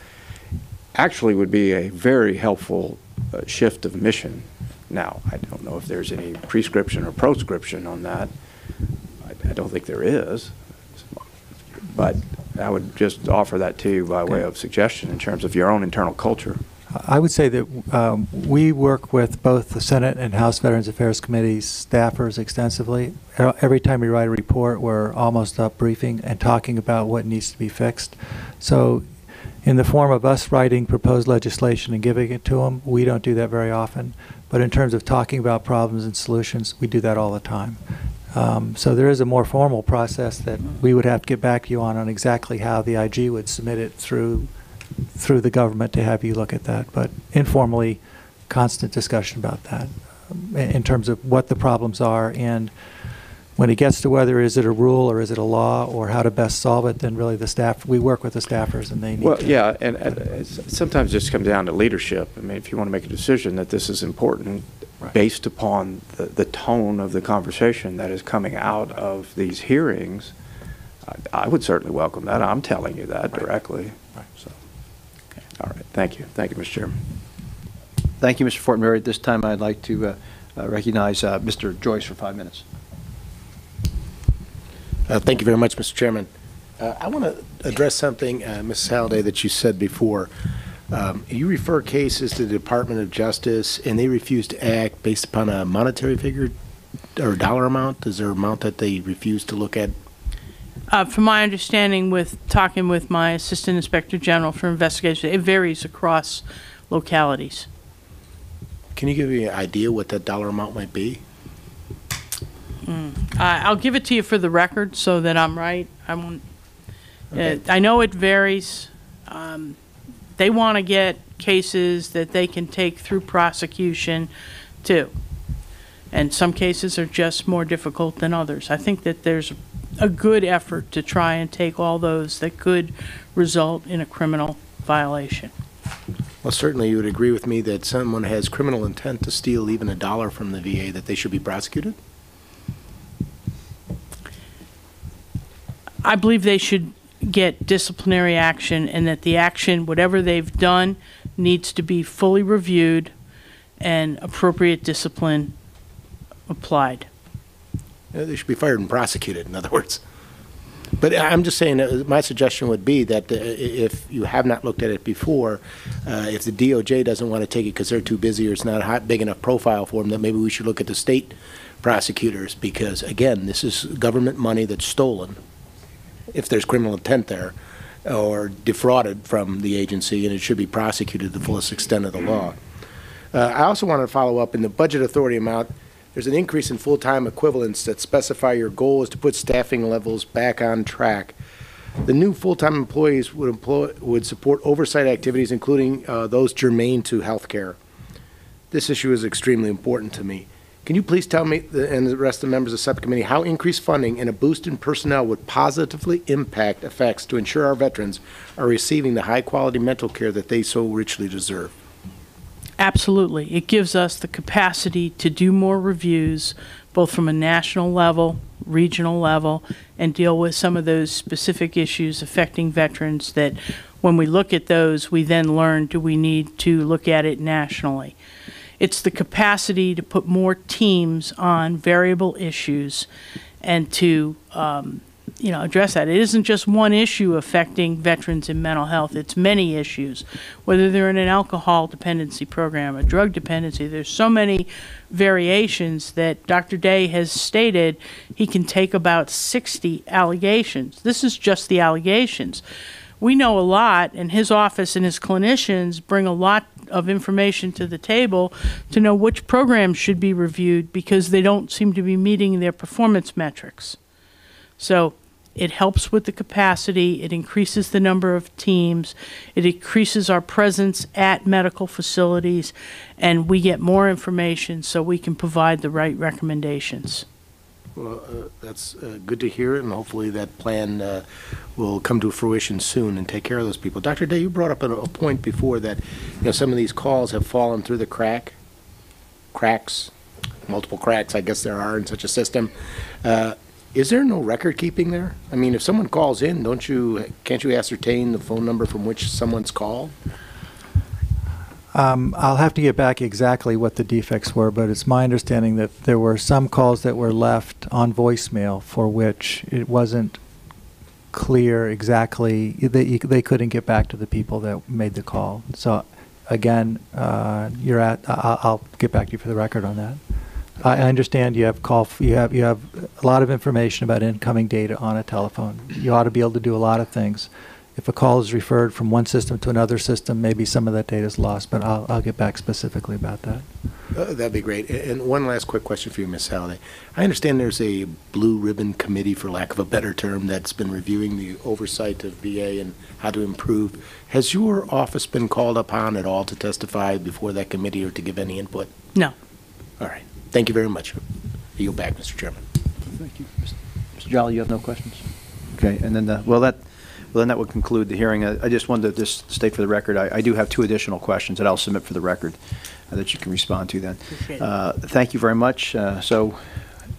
actually would be a very helpful shift of mission. Now, I don't know if there's any prescription or proscription on that. I don't think there is, but I would just offer that to you by way of suggestion in terms of your own internal culture. I would say that we work with both the Senate and House Veterans Affairs Committees staffers extensively. Every time we write a report, we're almost up briefing and talking about what needs to be fixed. So in the form of us writing proposed legislation and giving it to them, we don't do that very often. But in terms of talking about problems and solutions, we do that all the time. So there is a more formal process that we would have to get back to you on exactly how the IG would submit it through the government to have you look at that. But informally, constant discussion about that in terms of what the problems are, and when it gets to whether is it a rule or is it a law or how to best solve it, then really the staff, we work with the staffers and they need Well, to. yeah, and sometimes it just comes down to leadership. I mean, if you want to make a decision that this is important, Right. based upon the tone of the conversation that is coming out of these hearings, I would certainly welcome that. I'm telling you that directly. Right. So, okay. All right. Thank you. Thank you, Mr. Chairman. Thank you, Mr. Fortenberry. At this time, I'd like to recognize Mr. Joyce for 5 minutes. Thank you very much, Mr. Chairman. I want to address something, Mrs. Halliday, that you said before. You refer cases to the Department of Justice, and they refuse to act based upon a monetary figure or dollar amount. Is there an amount that they refuse to look at? From my understanding, with talking with my Assistant Inspector General for Investigation, it varies across localities. Can you give me an idea what that dollar amount might be? I'll give it to you for the record so that I'm right. I won't. Okay. I know it varies. They want to get cases that they can take through prosecution too. And some cases are just more difficult than others. I think that there's a good effort to try and take all those that could result in a criminal violation. Well, certainly you would agree with me that someone has criminal intent to steal even a dollar from the VA, that they should be prosecuted? I believe they should get disciplinary action, and that the action, whatever they've done, needs to be fully reviewed and appropriate discipline applied. They should be fired and prosecuted, in other words. But I'm just saying, my suggestion would be that if you have not looked at it before, if the DOJ doesn't want to take it because they're too busy or it's not a big enough profile for them, then maybe we should look at the state prosecutors, because, again, this is government money that's stolen, if there's criminal intent there, or defrauded from the agency, and it should be prosecuted to the fullest extent of the law. I also want to follow up in the budget authority amount. There's an increase in full-time equivalents that specify your goal is to put staffing levels back on track. The new full-time employees would support oversight activities, including those germane to health care. This issue is extremely important to me. Can you please tell me and the rest of the members of the subcommittee how increased funding and a boost in personnel would positively impact effects to ensure our veterans are receiving the high-quality mental care that they so richly deserve? Absolutely. It gives us the capacity to do more reviews, both from a national level, regional level, and deal with some of those specific issues affecting veterans that when we look at those, we then learn, do we need to look at it nationally? It's the capacity to put more teams on variable issues and to address that. It isn't just one issue affecting veterans in mental health. It's many issues, whether they're in an alcohol dependency program, a drug dependency. There's so many variations that Dr. Day has stated he can take about 60 allegations. This is just the allegations. We know a lot, and his office and his clinicians bring a lot of information to the table to know which programs should be reviewed because they don't seem to be meeting their performance metrics. So it helps with the capacity, it increases the number of teams, it increases our presence at medical facilities, and we get more information so we can provide the right recommendations. Well, that's good to hear, and hopefully that plan will come to fruition soon and take care of those people. Dr. Day, you brought up a point before that some of these calls have fallen through the cracks, multiple cracks, I guess there are in such a system. Is there no record keeping there? I mean, if someone calls in, can't you ascertain the phone number from which someone's called? I'll have to get back exactly what the defects were, but it's my understanding that there were some calls that were left on voicemail for which it wasn't clear exactly, they couldn't get back to the people that made the call. So again, I'll get back to you for the record on that. I understand you have you have a lot of information about incoming data on a telephone. You ought to be able to do a lot of things. if a call is referred from one system to another system, maybe some of that data is lost, but I'll get back specifically about that. That'd be great. And one last quick question for you, Ms. Halliday. I understand there's a blue ribbon committee, for lack of a better term, that's been reviewing the oversight of VA and how to improve. Has your office been called upon at all to testify before that committee or to give any input? No. All right. Thank you very much. I yield back, Mr. Chairman. Thank you. Mr. Jolly, you have no questions? Okay, and then, then that would conclude the hearing. I just wanted to just state for the record, I do have 2 additional questions that I'll submit for the record that you can respond to then. Appreciate it. Thank you very much. So,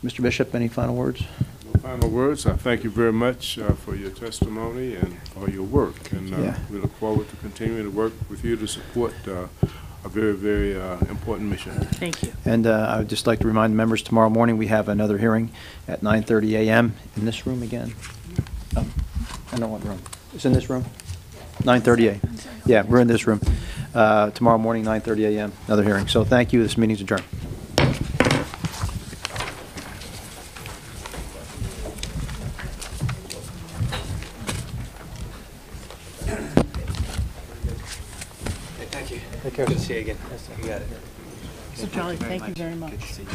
Mr. Bishop, any final words? No final words. I thank you very much for your testimony and for your work. And Yeah. we look forward to continuing to work with you to support a very, very important mission. Thank you. And I would just like to remind members, tomorrow morning we have another hearing at 9:30 a.m. in this room again. I don't know what room. It's in this room? 9:30 a.m. Yeah, we're in this room. Tomorrow morning, 9:30 a.m., another hearing. So thank you. This meeting's adjourned. Thank you. Take care. Good to see you again. You got it. Mr. Jolly, thank you very much. Good to see you.